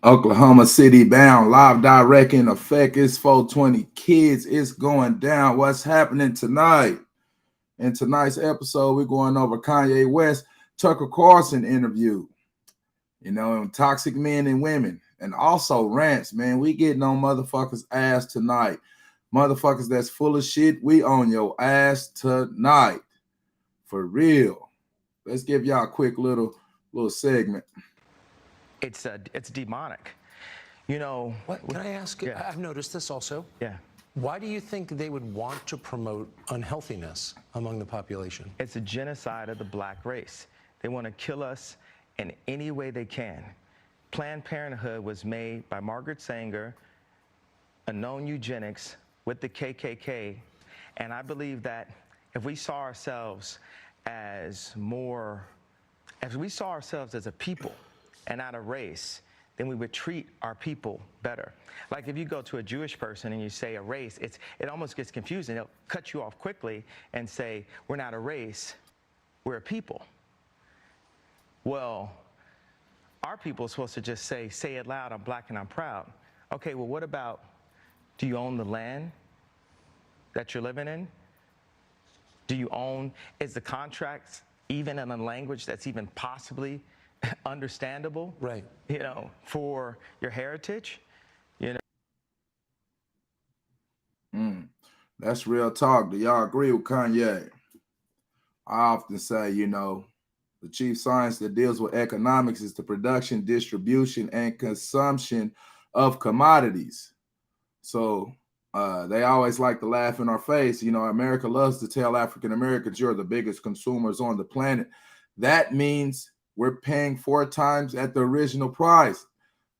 Oklahoma City bound, live direct in effect. It's 420 kids. It's going down. What's happening tonight? In tonight's episode, we're going over Kanye West, Tucker Carlson interview, and toxic men and women. And also rants, man. We getting on motherfuckers' ass tonight. Motherfuckers that's full of shit, we on your ass tonight. For real. Let's give y'all a quick little segment. It's demonic. What can I ask? Yeah. I've noticed this also. Yeah. Why do you think they would want to promote unhealthiness among the population? It's a genocide of the black race. They want to kill us in any way they can. Planned Parenthood was made by Margaret Sanger, a known eugenics with the KKK, and I believe that if we saw ourselves as a people and not a race, then we would treat our people better. Like if you go to a Jewish person and you say a race, it almost gets confusing. They'll cut you off quickly and say, we're not a race, we're a people. Well, our people are supposed to just say it loud, I'm black and I'm proud. Okay, well, what about, do you own the land that you're living in? Is the contract even in a language that's even possibly understandable, right? For your heritage, That's real talk. Do y'all agree with Kanye? I often say, the chief science that deals with economics is the production, distribution, and consumption of commodities. So they always like to laugh in our face. America loves to tell African Americans you're the biggest consumers on the planet. That means we're paying 4 times at the original price,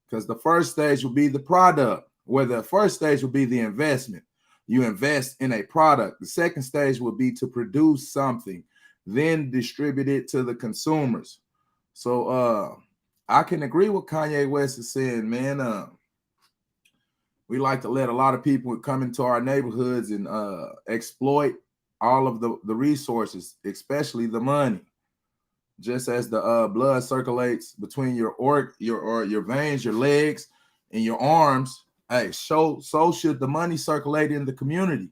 because the first stage will be the product, where the first stage will be the investment. You invest in a product. The second stage will be to produce something, then distribute it to the consumers. So I can agree with Kanye West is saying, man. We like to let a lot of people come into our neighborhoods and exploit all of the resources, especially the money. Just as the blood circulates between your veins, your legs, and your arms, so should the money circulate in the community.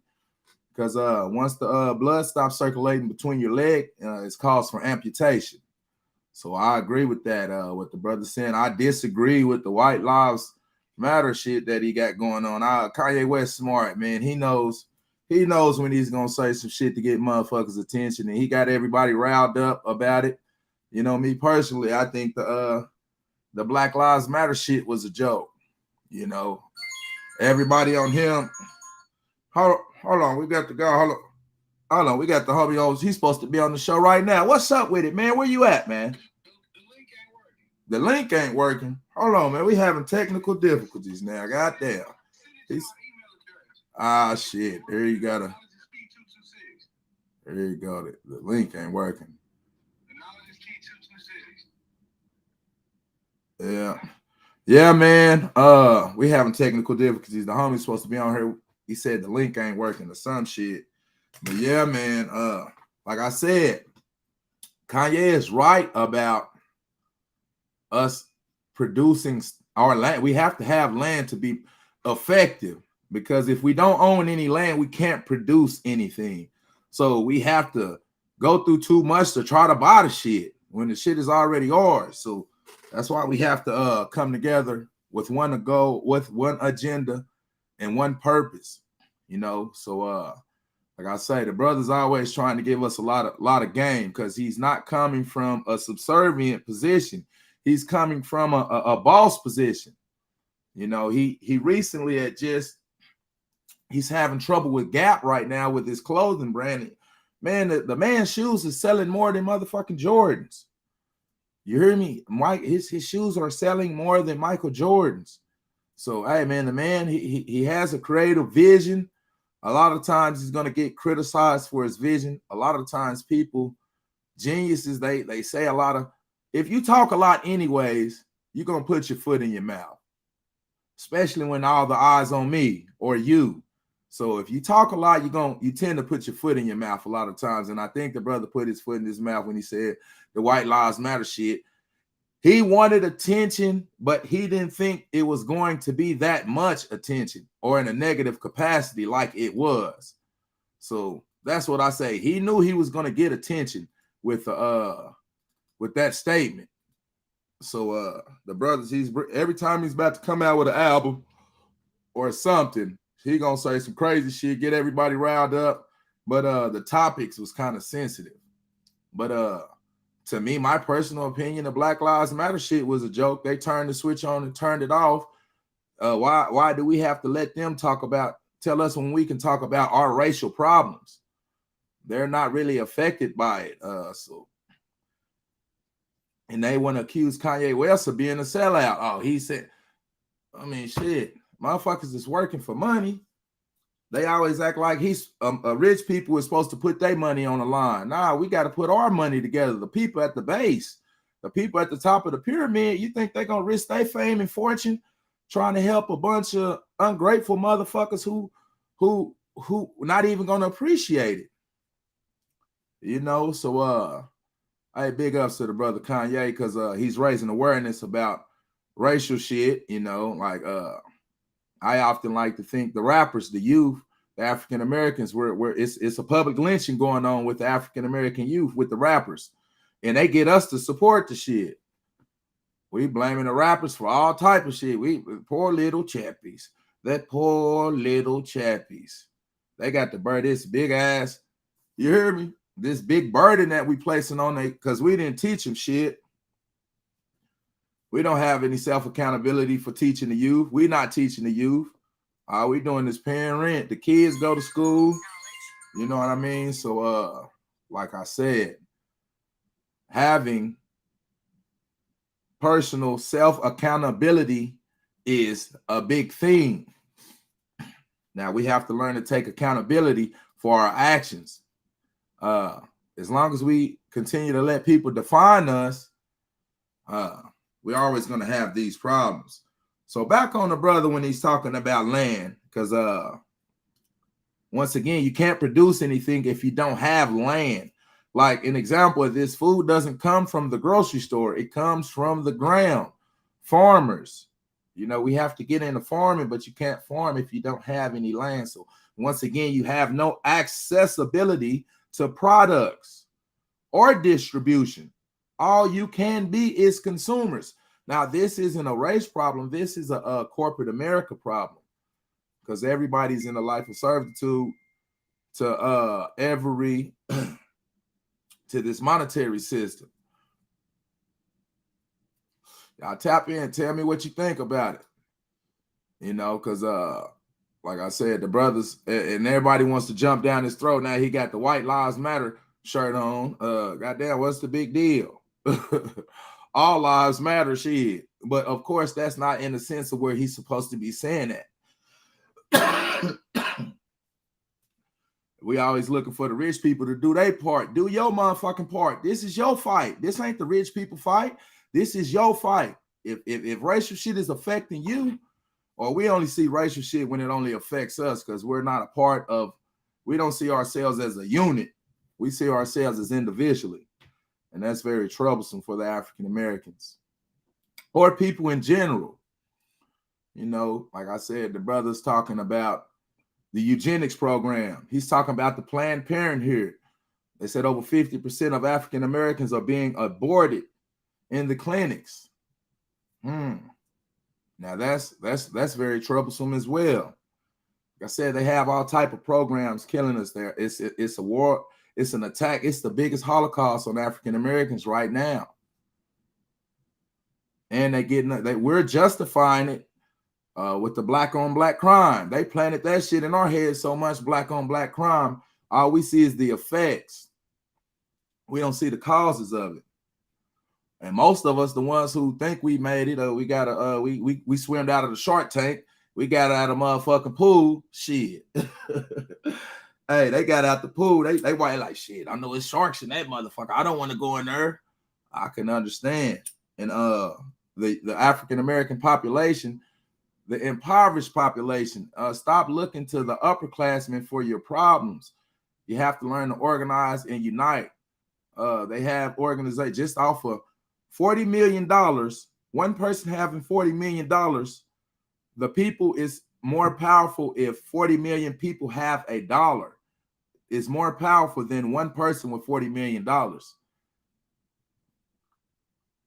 Because once the blood stops circulating between your leg, it's cause for amputation. So I agree with that. What the brother saying. I disagree with the White Lives Matter shit that he got going on. Kanye West smart, man. He knows when he's gonna say some shit to get motherfuckers' attention, and he got everybody riled up about it. Me personally, I think the Black Lives Matter shit was a joke. Everybody on him. Hold on, we got the guy. Hold on, we got the hubby. He's supposed to be on the show right now. What's up with it, man? Where you at, man? The link ain't working. Hold on, man. We having technical difficulties now. Goddamn. Shit. There you go. The link ain't working. Yeah, man. We having technical difficulties. The homie's supposed to be on here. He said the link ain't working or some shit. But yeah, man. Like I said, Kanye is right about us producing our land. We have to have land to be effective, because if we don't own any land, we can't produce anything. So we have to go through too much to try to buy the shit when the shit is already ours. So that's why we have to come together with one goal, with one agenda and one purpose. So like I say, the brother's always trying to give us a lot of game, because he's not coming from a subservient position. He's coming from a boss position. He recently he's having trouble with Gap right now with his clothing brand. Man, the man's shoes is selling more than motherfucking Jordans. You hear me? Mike, his shoes are selling more than Michael Jordan's. So, hey, man, the man, he has a creative vision. A lot of times he's going to get criticized for his vision. A lot of times geniuses, they say a lot of, if you talk a lot anyways, you're going to put your foot in your mouth, especially when all the eyes on me or you. So if you talk a lot, you tend to put your foot in your mouth a lot of times. And I think the brother put his foot in his mouth when he said the white lives matter shit. He wanted attention, but he didn't think it was going to be that much attention or in a negative capacity like it was. So that's what I say. He knew he was going to get attention with that statement. So the brothers, every time he's about to come out with an album or something, he gonna say some crazy shit, get everybody riled up. But the topics was kind of sensitive. But to me, my personal opinion, the Black Lives Matter shit was a joke. They turned the switch on and turned it off. Why do we have to let them tell us when we can talk about our racial problems? They're not really affected by it. And they want to accuse Kanye West of being a sellout. Oh, he said, I mean, shit, motherfuckers is working for money. They always act like he's rich people is supposed to put their money on the line. Nah, we got to put our money together. The people at the base, the people at the top of the pyramid, you think they're going to risk their fame and fortune trying to help a bunch of ungrateful motherfuckers who not even going to appreciate it? You know, so hey, big ups to the brother Kanye, because he's raising awareness about racial shit. You know, like I often like to think the rappers, the youth, the African Americans, where it's a public lynching going on with the African American youth with the rappers, and they get us to support the shit. We blaming the rappers for all type of shit. We poor little chappies, that poor little chappies. They got to bear this big ass. You hear me? This big burden that we placing on them because we didn't teach them shit. We don't have any self-accountability for teaching the youth. We're not teaching the youth. All we doing is paying rent. The kids go to school. You know what I mean? So, like I said, having personal self-accountability is a big thing. Now, we have to learn to take accountability for our actions. As long as we continue to let people define us, we're always going to have these problems. So back on the brother when he's talking about land, because once again, you can't produce anything if you don't have land. Like an example of this, food doesn't come from the grocery store. It comes from the ground. Farmers, you know, we have to get into farming, but you can't farm if you don't have any land. So once again, you have no accessibility to products or distribution. All you can be is consumers. Now, this isn't a race problem. This is a corporate America problem, because everybody's in a life of servitude to to this monetary system. Y'all tap in, tell me what you think about it. You know, because like I said, the brothers and everybody wants to jump down his throat. Now he got the White Lives Matter shirt on. Goddamn, what's the big deal? All lives matter, shit. But of course, that's not in the sense of where he's supposed to be saying that. We always looking for the rich people to do their part. Do your motherfucking part. This is your fight. This ain't the rich people fight. This is your fight. If racial shit is affecting you, or we only see racial shit when it only affects us because we're not a part of, we don't see ourselves as a unit. We see ourselves as individually. And that's very troublesome for the African Americans or people in general. You know, like I said, the brother's talking about the eugenics program. He's talking about the Planned Parenthood. They said over 50% of African Americans are being aborted in the clinics. Now that's very troublesome as well. Like I said, they have all type of programs killing us there. It's a war. It's an attack. It's the biggest Holocaust on African Americans right now. And we're justifying it with the black on black crime. They planted that shit in our heads so much, black on black crime. All we see is the effects. We don't see the causes of it. And most of us, the ones who think we made it, we swimmed out of the Shark Tank. We got out of motherfucking pool. Shit. Hey, they got out the pool. They white like, shit, I know it's sharks in that motherfucker. I don't want to go in there. I can understand. And the African American population, the impoverished population. Stop looking to the upperclassmen for your problems. You have to learn to organize and unite. They have organization just off of $40 million. One person having $40 million. The people is more powerful if 40 million people have a dollar. It's more powerful than one person with $40 million.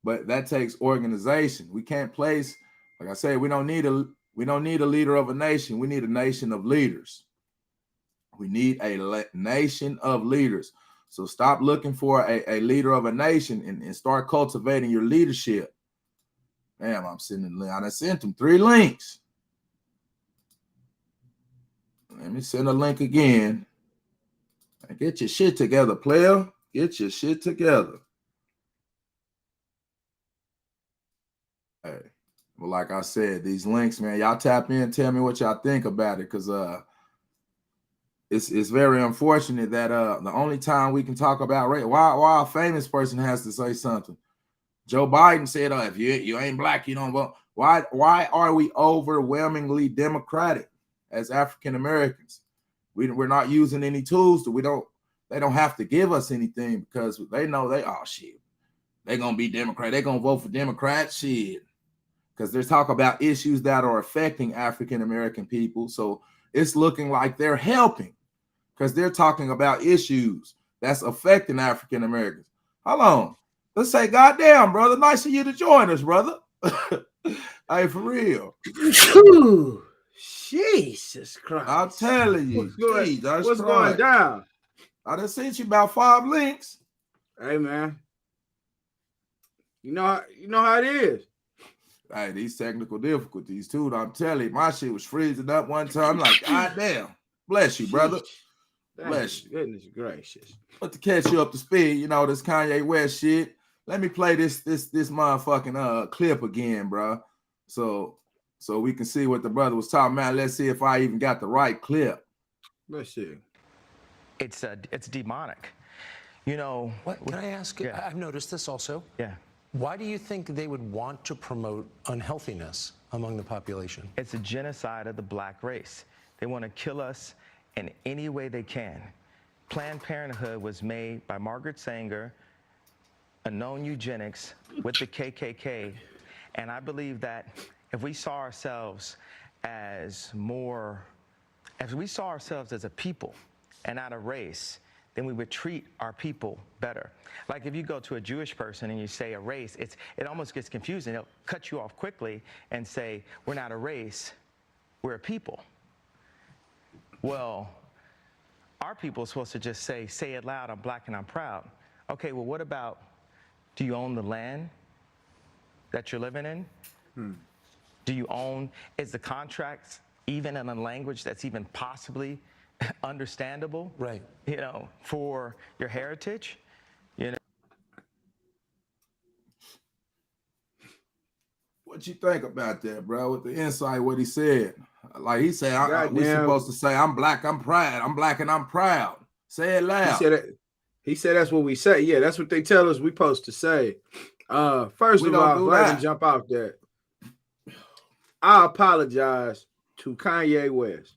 But that takes organization. We can't place, like I said, we don't need a leader of a nation. We need a nation of leaders. We need a nation of leaders. So stop looking for a leader of a nation and start cultivating your leadership. Damn, I sent them 3 links. Let me send a link again. Get your shit together, player. Get your shit together. Hey, well, like I said, these links, man, y'all tap in, tell me what y'all think about it, because it's very unfortunate that the only time we can talk about race, why a famous person has to say something. Joe Biden said, if you ain't black, you don't vote. Why are we overwhelmingly Democratic as African Americans? We're not using any tools. They don't have to give us anything because they know they're gonna be Democrat. They're gonna vote for Democrats, shit. Because there's talk about issues that are affecting African American people. So it's looking like they're helping because they're talking about issues that's affecting African Americans. Hold on. Let's say, goddamn, brother, nice of you to join us, brother. Hey, for real. Jesus Christ. I'm telling you. What's going down? I done sent you about 5 links. Hey, man. You know how it is. Hey, these technical difficulties, too. I'm telling you, my shit was freezing up one time. I'm like, God damn. Bless you, brother. Bless you. Goodness gracious. But to catch you up to speed, this Kanye West shit. Let me play this motherfucking clip again, bro. So we can see what the brother was talking about. Let's see if I even got the right clip. Let's see. It's demonic. What can I ask? Yeah. I've noticed this also. Yeah. Why do you think they would want to promote unhealthiness among the population? It's a genocide of the black race. They want to kill us in any way they can. Planned Parenthood was made by Margaret Sanger, a known eugenics with the KKK, and I believe that if we saw ourselves as a people and not a race, then we would treat our people better. Like if you go to a Jewish person and you say a race, it almost gets confusing. They'll cut you off quickly and say, we're not a race, we're a people. Well, our people are supposed to just say it loud, I'm black and I'm proud. Okay, well, what about, do you own the land that you're living in? Do you own, is the contract even in a language that's even possibly understandable? Right. For your heritage? What you think about that, bro? With the insight, what he said. Like he said, we supposed to say, I'm black, I'm proud. I'm black and I'm proud. Say it loud. He said that's what we say. Yeah, that's what they tell us we supposed to say. First of all, let me jump off that. I apologize to Kanye West.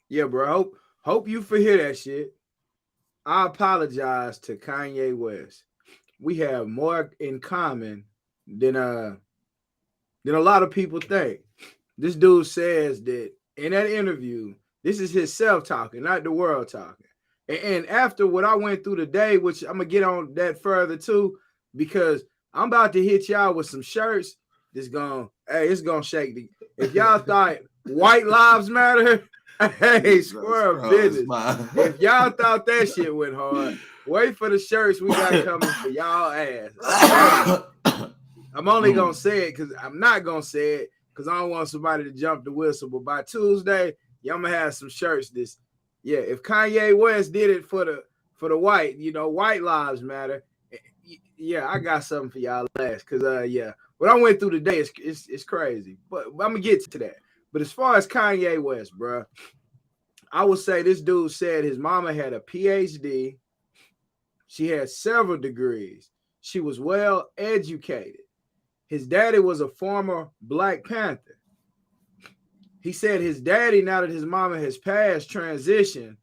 Yeah, bro. Hope you forhear that shit. I apologize to Kanye West. We have more in common than a lot of people think. This dude says that in that interview, this is his self talking, not the world talking. And after what I went through today, which I'm gonna get on that further too, because I'm about to hit y'all with some shirts that's it's gonna shake the. If y'all thought white lives matter, hey, squirrel business. If y'all thought that shit went hard, wait for the shirts we got coming for y'all ass. I'm only gonna say it because I'm not gonna say it because I don't want somebody to jump the whistle. But by Tuesday, y'all gonna have some shirts. If Kanye West did it for the white, white lives matter. Yeah, I got something for y'all last because what I went through today is crazy. But I'm gonna get to that. But as far as Kanye West, bro, I would say this dude said his mama had a PhD. She had several degrees. She was well educated. His daddy was a former Black Panther. He said his daddy, now that his mama has passed, transitioned,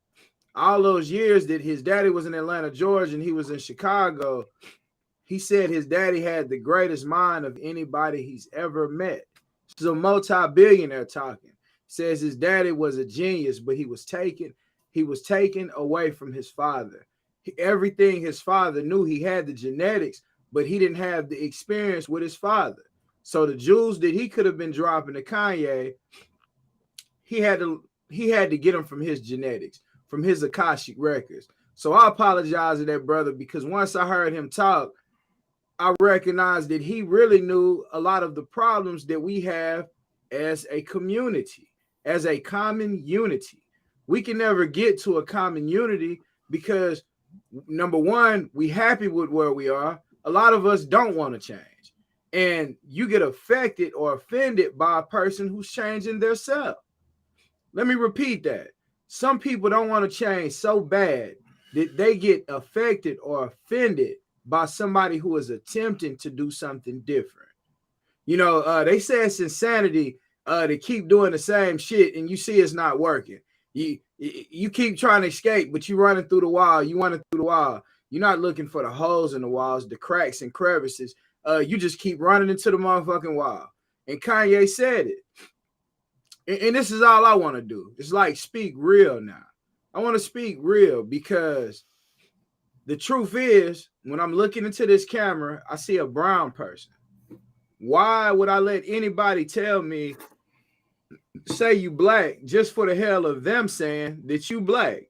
all those years that his daddy was in Atlanta, Georgia, and he was in Chicago, he said his daddy had the greatest mind of anybody he's ever met. He's a multi-billionaire talking. Says his daddy was a genius, but he was taken away from his father. Everything his father knew, he had the genetics, but he didn't have the experience with his father. So the jewels that he could have been dropping to Kanye, he had to get them from his genetics, from his Akashic records. So I apologize to that brother, because once I heard him talk, I recognized that he really knew a lot of the problems that we have as a community, as a common unity. We can never get to a common unity because, number one, we happy with where we are. A lot of us don't want to change. And you get affected or offended by a person who's changing their self. Let me repeat that. Some people don't want to change so bad that they get affected or offended by somebody who is attempting to do something different. You know, they say it's insanity to keep doing the same shit and you see it's not working. You keep trying to escape, but you're running through the wall. You're not looking for the holes in the walls, the cracks and crevices. You just keep running into the motherfucking wall. And Kanye said it. And this is all I want to do. It's like speak real now. I want to speak real because the truth is, when I'm looking into this camera, I see a brown person. Why would I let anybody tell me, say you black, just for the hell of them saying that you black?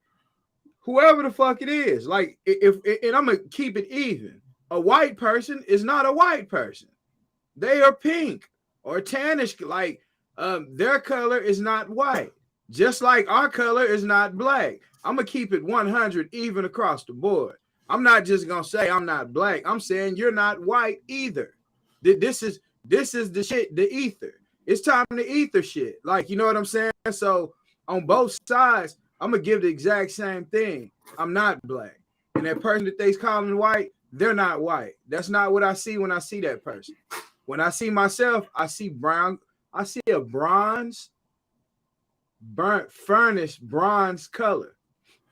Whoever the fuck it is. Like, and I'm going to keep it even. A white person is not a white person. They are pink or tannish, like their color is not white. Just like our color is not black. I'm going to keep it 100 even across the board. I'm not just going to say I'm not black. I'm saying you're not white either. This is the shit, the ether. It's time to ether shit. Like, you know what I'm saying? So on both sides, I'm going to give the exact same thing. I'm not black. And that person that they calling white, they're not white. That's not what I see when I see that person. When I see myself, I see brown. I see a bronze, burnt furnace bronze color.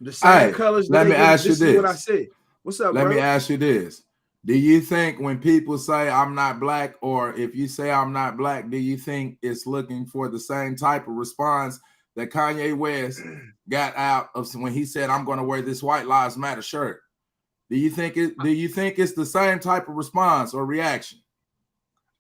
The same colors. Let me ask you this. What I see. What's up, Let bro? me ask you this. Do you think when people say I'm not black, or if you say I'm not black, do you think it's looking for the same type of response that Kanye West got out of when he said, I'm going to wear this White Lives Matter shirt? Do you think it's the same type of response or reaction?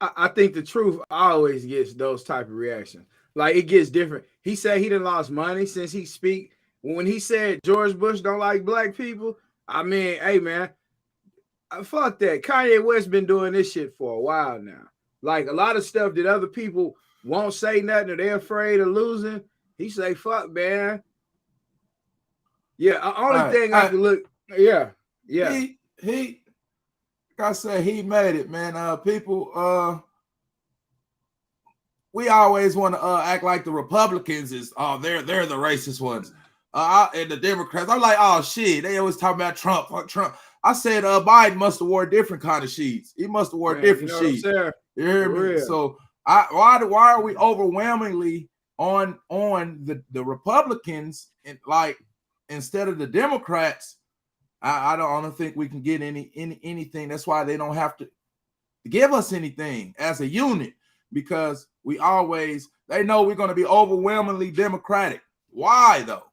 I think the truth always gets those type of reactions. Like, it gets different. He said he done lost money since he speak. When he said George Bush don't like black people, I mean, hey, man, fuck that. Kanye West been doing this shit for a while now. Like, a lot of stuff that other people won't say nothing or they're afraid of losing, he say, fuck, man. Yeah, only thing I can look, yeah. He like I said, he made it, man. People, we always want to act like the Republicans is, they're the racist ones. And the Democrats, I'm like, oh shit, they always talk about Trump, fuck Trump. I said, Biden must have wore different kind of sheets. He must have wore different sheets. You hear me? So why are we overwhelmingly on the Republicans, and like instead of the Democrats? I don't think we can get anything. That's why they don't have to give us anything as a unit, because they know we're going to be overwhelmingly Democratic. Why though?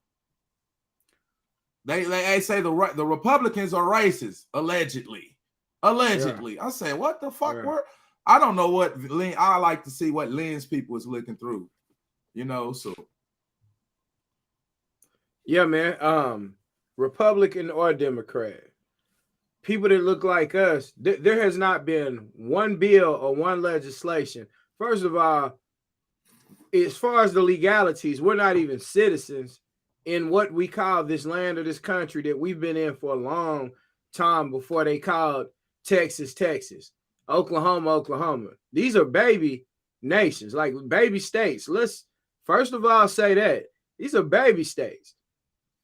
They say the Republicans are racist, allegedly. Yeah. I say, what the fuck? Yeah. I don't know what I like to see what lens people is looking through, you know. So yeah, man. Republican or Democrat, people that look like us, there has not been one bill or one legislation. First of all, as far as the legalities, we're not even citizens in what we call this land or this country that we've been in for a long time before they called Texas, Texas, Oklahoma. These are baby nations, like baby states. Let's first of all say that these are baby states.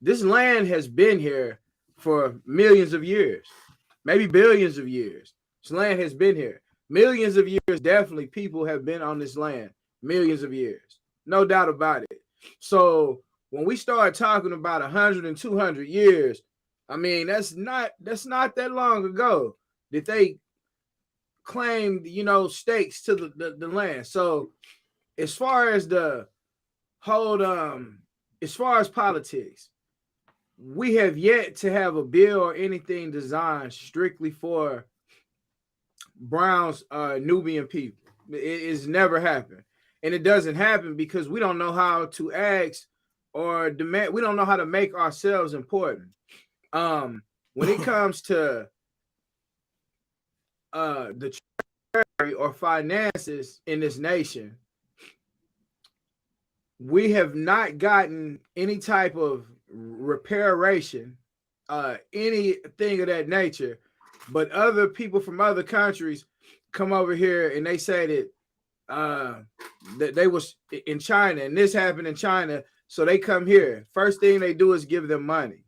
This land has been here for millions of years, maybe billions of years. This land has been here. Millions of years, definitely people have been on this land, millions of years. No doubt about it. So when we start talking about 100 and 200 years, I mean, that's not that long ago that they claimed, stakes to the land. So as far as the whole, as far as politics, we have yet to have a bill or anything designed strictly for Brown's Nubian people. It's never happened. And it doesn't happen because we don't know how to ask or demand. We don't know how to make ourselves important. When it comes to the treasury or finances in this nation, we have not gotten any type of reparation, anything of that nature. But other people from other countries come over here and they say that they was in China and this happened in China. So they come here. First thing they do is give them money.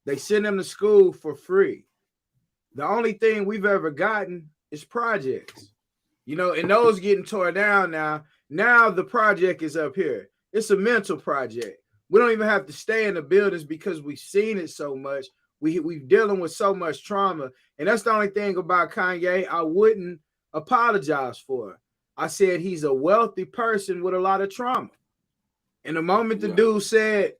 They send them to school for free. The only thing we've ever gotten is projects, and those getting torn down now. Now the project is up here. It's a mental project. We don't even have to stay in the buildings because we've seen it so much. We're dealing with so much trauma. And that's the only thing about Kanye I wouldn't apologize for. I said he's a wealthy person with a lot of trauma. And the moment the dude said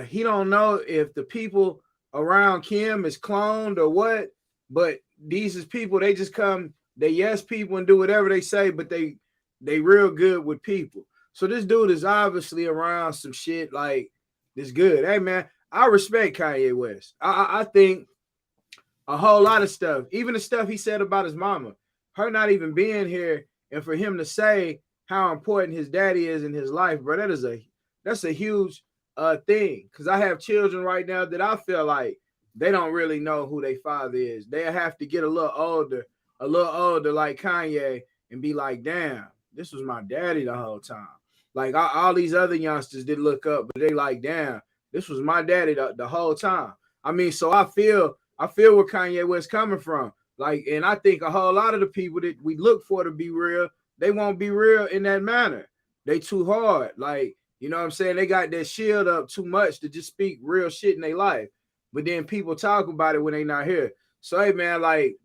he don't know if the people around Kim is cloned or what, but these is people, they just come, they yes people and do whatever they say, but they real good with people. So this dude is obviously around some shit like this good. Hey man, I respect Kanye West. I think a whole lot of stuff, even the stuff he said about his mama, her not even being here, and for him to say how important his daddy is in his life, bro, that's a huge thing. Because I have children right now that I feel like they don't really know who their father is. They have to get a little older like Kanye and be like, damn, this was my daddy the whole time. Like all these other youngsters did look up, but they like, damn, this was my daddy the whole time. I mean, so I feel where Kanye West coming from. Like, and I think a whole lot of the people that we look for to be real, they won't be real in that manner. They too hard. Like, you know what I'm saying? They got that shield up too much to just speak real shit in their life. But then people talk about it when they not here. So, hey, man, like,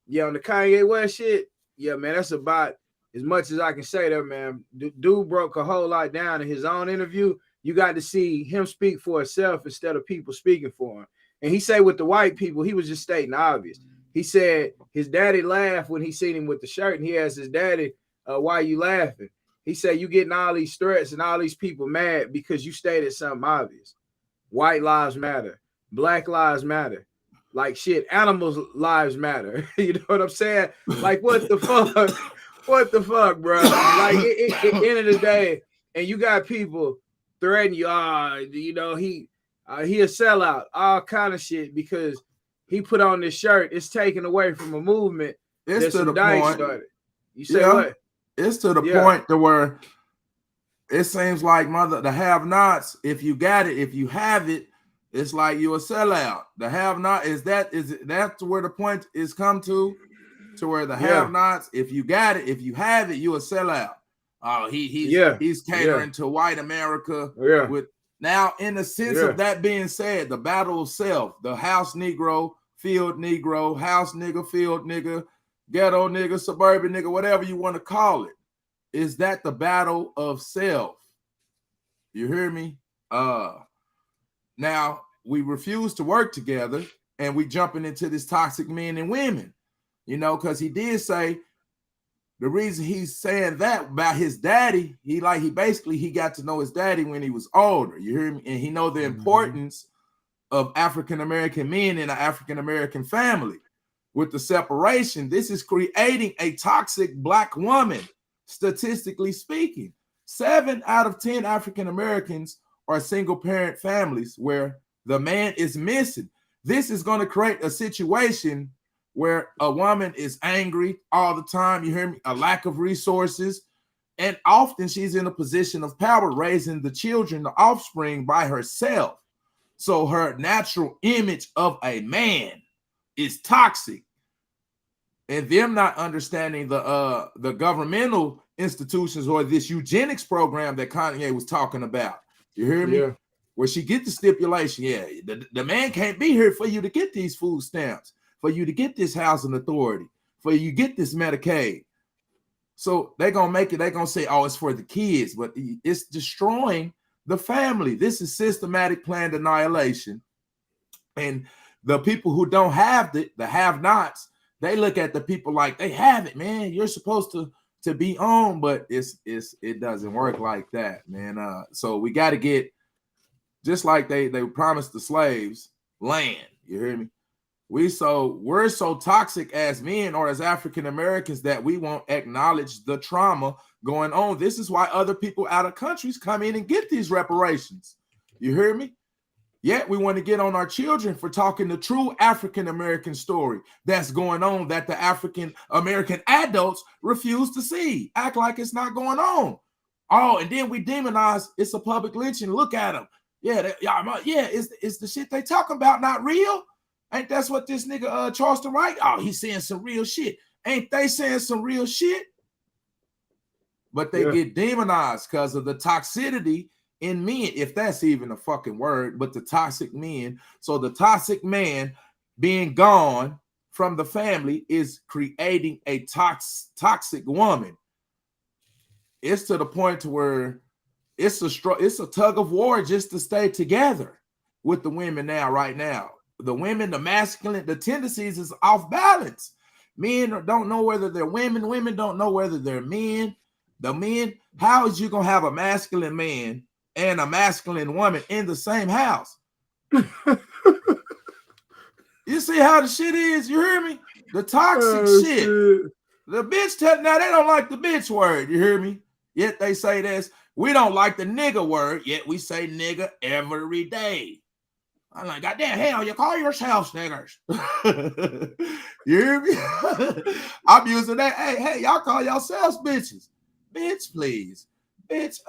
yeah, on the Kanye West shit, yeah, man, that's about as much as I can say there, man. Dude broke a whole lot down in his own interview. You got to see him speak for himself instead of people speaking for him. And he said with the white people, he was just stating the obvious. He said his daddy laughed when he seen him with the shirt, and he asked his daddy, why you laughing? He said, you getting all these threats and all these people mad because you stated something obvious. White lives matter. Black lives matter. Like shit, animals' lives matter. You know what I'm saying? Like, what the fuck? What the fuck, bro? Like, at the end of the day, and you got people threatening you, he a sellout, all kind of shit because he put on this shirt. It's taken away from a movement. It's to the point. Started. You say what? It's to the point to where it seems like the have-nots, if you got it, if you have it, it's like you a sellout. The have-not is that where the point is come to where the have-nots, if you got it, if you have it, you a sellout. Oh, he's catering to white America. Yeah. With now, in the sense of that being said, the battle of self, the house Negro, field Negro, house nigga, field nigga, ghetto nigga, suburban nigga, whatever you want to call it, is that the battle of self? You hear me? Now we refuse to work together and we jumping into this toxic men and women, because he did say the reason he's saying that about his daddy, he got to know his daddy when he was older. You hear me? And he know the importance of African-American men in an African-American family. With the separation, this is creating a toxic black woman, statistically speaking. 7 out of 10 African-Americans are single-parent families where the man is missing. This is going to create a situation where a woman is angry all the time, you hear me, a lack of resources, and often she's in a position of power, raising the children, the offspring, by herself. So her natural image of a man is toxic. And them not understanding the governmental institutions or this eugenics program that Kanye was talking about. You hear me? Yeah. Where she get the stipulation, the man can't be here for you to get these food stamps, for you to get this housing authority, for you to get this Medicaid. So they're going to make it, they're going to say, oh, it's for the kids, but it's destroying the family. This is systematic planned annihilation. And the people who don't have the have-nots, they look at the people like they have it, man. You're supposed to be on, but it doesn't work like that, man. So we got to get, just like they promised the slaves land. You hear me? We're so toxic as men or as African Americans that we won't acknowledge the trauma going on. This is why other people out of countries come in and get these reparations. You hear me? Yet we want to get on our children for talking the true African American story that's going on that the African American adults refuse to see. Act like it's not going on. Oh, and then we demonize it's a public lynching. Look at them. Is the shit they talking about not real? Ain't that's what this nigga Charleston Wright? Oh, he's saying some real shit. Ain't they saying some real shit? But they get demonized because of the toxicity in men, if that's even a fucking word, but the toxic men. So the toxic man being gone from the family is creating a toxic woman. It's to the point to where it's a tug of war just to stay together with the women right now. The women, the masculine, the tendencies is off balance. Men don't know whether they're women. Women don't know whether they're men. The men, how is you going to have a masculine man and a masculine woman in the same house? You see how the shit is? You hear me? The toxic shit. The bitch, now they don't like the bitch word. You hear me? Yet they say this. We don't like the nigga word, yet we say nigga every day. I'm like, goddamn, hell, you call yourselves niggers. You hear me? I'm using that. Hey, y'all call yourselves bitches. Bitch, please. Bitch,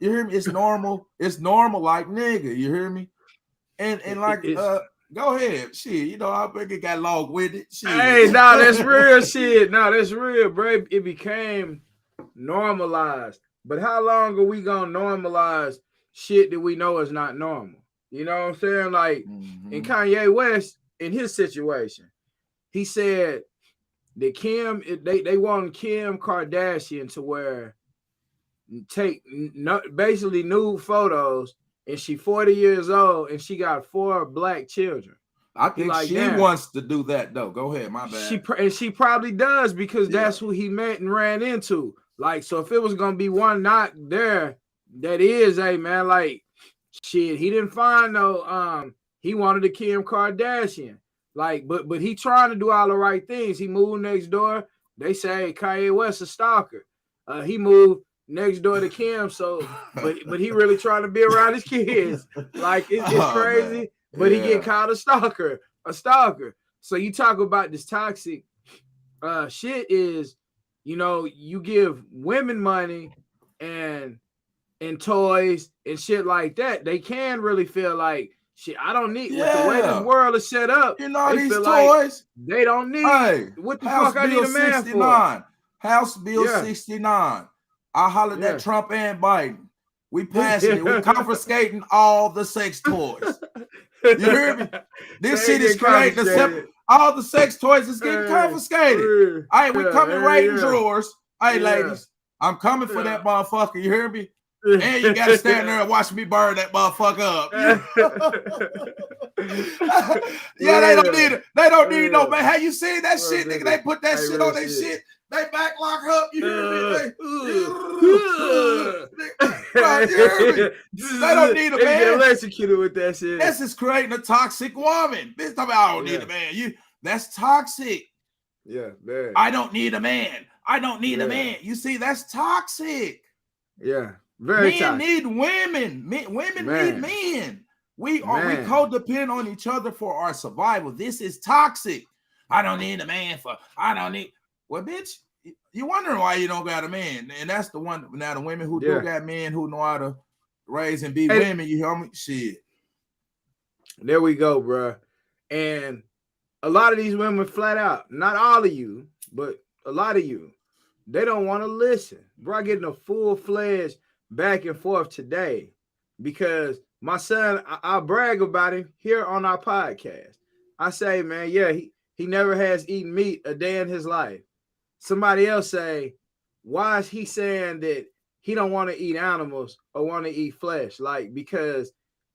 you hear me? It's normal. It's normal like nigga. You hear me? And like, go ahead. Shit, you know, I think it got long with it. Shit. Hey, no, that's real shit. No, that's real, bro. It became normalized. But how long are we gonna normalize shit that we know is not normal? You know what I'm saying? Like in Kanye West, in his situation, he said that Kim, they want Kim Kardashian to take basically nude photos, and she 40 years old and she got 4 black children. I think like, she wants to do that though. Go ahead, my bad. She probably does because that's who he met and ran into. Like, so if it was gonna be one knock there, that is, hey man, like shit, he didn't find no he wanted a Kim Kardashian. Like, but he trying to do all the right things. He moved next door. They say, hey, Kanye West a stalker. He moved next door to Kim, so but he really trying to be around his kids. Like it's crazy, man. But he get called a stalker. So you talk about this toxic shit is, you know, you give women money and toys and shit like that, they can really feel like shit. I don't need with the way this world is set up. You know, they these feel toys like they don't need. What the House fuck? Bill I need a man 69. for House Bill 69. I hollered at Trump and Biden. We passing it. We confiscating all the sex toys. You hear me? This shit is creating all the sex toys is getting confiscated. All right, we coming raiding drawers. Hey, ladies, I'm coming for that motherfucker. You hear me? And you gotta stand there and watch me burn that motherfucker up. They don't need it. They don't need no man. Have you seen that shit, nigga? They put that shit on their shit. They back lock up. You hear me? They don't need a man. Get electrocuted with that shit. This is creating a toxic woman. Bitch, I don't need a man. That's toxic. Yeah, man. I don't need a man. I don't need a man. You see, that's toxic. Yeah. Very men toxic. Need women. Women need men. We codepend on each other for our survival. This is toxic. I don't need a man well, bitch, you wondering why you don't got a man. And that's the one. Now the women who do got men who know how to raise and be women, you hear me? Shit. There we go, bro. And a lot of these women flat out, not all of you, but a lot of you, They don't want to listen. Bro, I get in a full-fledged back and forth today because my son, I brag about him here on our podcast. I say, man, yeah, he never has eaten meat a day in his life. Somebody else say, why is he saying that he don't want to eat animals or want to eat flesh? Like, because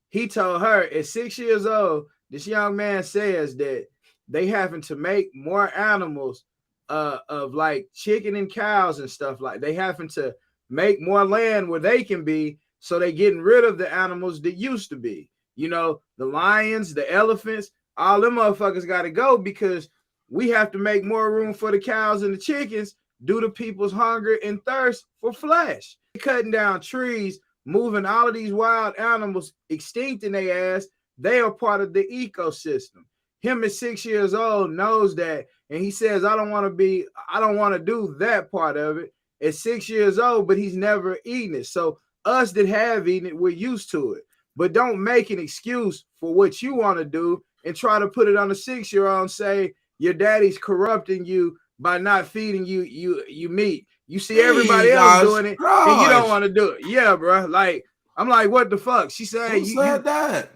he told her at 6 years old, this young man says that they having to make more animals of like chicken and cows and stuff. Like they having to make more land where they can be, so they getting rid of the animals that used to be. You know, the lions, the elephants, all them motherfuckers got to go because we have to make more room for the cows and the chickens due to people's hunger and thirst for flesh. Cutting down trees, moving all of these wild animals extinct in their ass. They are part of the ecosystem. Him at 6 years old knows that, and he says, I don't want to do that part of it at 6 years old, but he's never eaten it. So us that have eaten it, we're used to it. But don't make an excuse for what you want to do and try to put it on a 6-year-old and say your daddy's corrupting you by not feeding you meat. You see everybody else doing it, and you don't want to do it. Yeah, bro. Like, I'm like, what the fuck? She said, Who said that?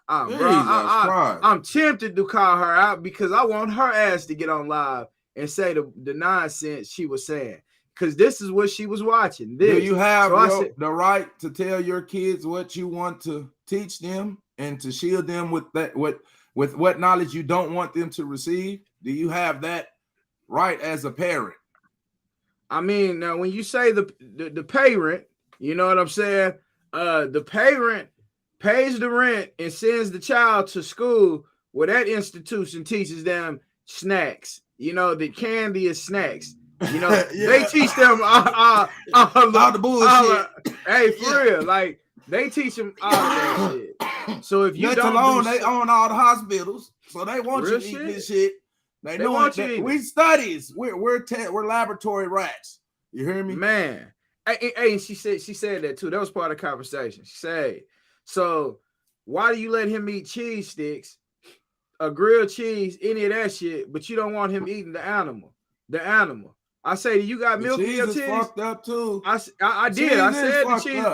Bro, I'm tempted to call her out because I want her ass to get on live and say the nonsense she was saying. Because this is what she was watching. Do you have the right to tell your kids what you want to teach them and to shield them with that with what knowledge you don't want them to receive? Do you have that right as a parent? I mean, now when you say the parent, you know what I'm saying? The parent pays the rent and sends the child to school where that institution teaches them snacks. You know, the candy is snacks. You know, yeah. They teach them all the bullshit. Hey, for real, like they teach them all that shit. So if you let don't alone they own all the hospitals, so they want you to eat this shit. They know want you we studies. We're laboratory rats. You hear me, man? Hey, she said that too. That was part of the conversation. She said, so why do you let him eat cheese sticks, a grilled cheese, any of that shit, but you don't want him eating the animal? The animal. I say, you got milk in your titties? Fucked up too. I did. I said the cheese.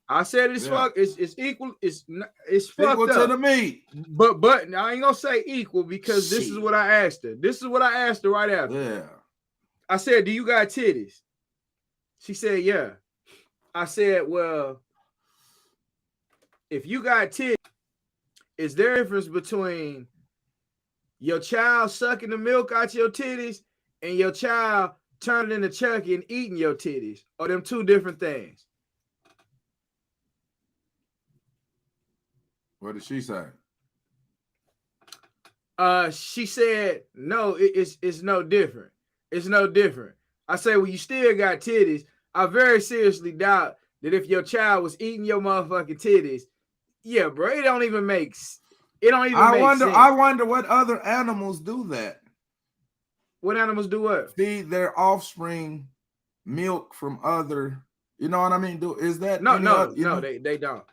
I said it's fucked. It's equal. It's fucked equal up to the meat. But I ain't gonna say equal because this is what I asked her. This is what I asked her right after. Yeah. I said, do you got titties? She said, yeah. I said, well, if you got titties, is there a difference between your child sucking the milk out your titties and your child turning into Chucky and eating your titties? Or them two different things? What did she say? She said, no, it's no different. It's no different. I say, well, you still got titties. I very seriously doubt that if your child was eating your motherfucking titties, yeah, bro, it don't even make sense. I wonder what other animals do that. What animals do what? Feed their offspring milk from other, you know what I mean? Is that they don't.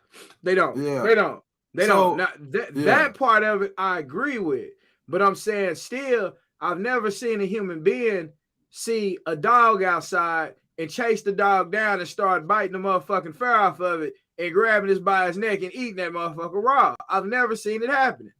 They don't. Yeah. They don't. They don't. Now, that part of it I agree with. But I'm saying still, I've never seen a human being see a dog outside and chase the dog down and start biting the motherfucking fur off of it and grabbing it by his neck and eating that motherfucker raw. I've never seen it happening.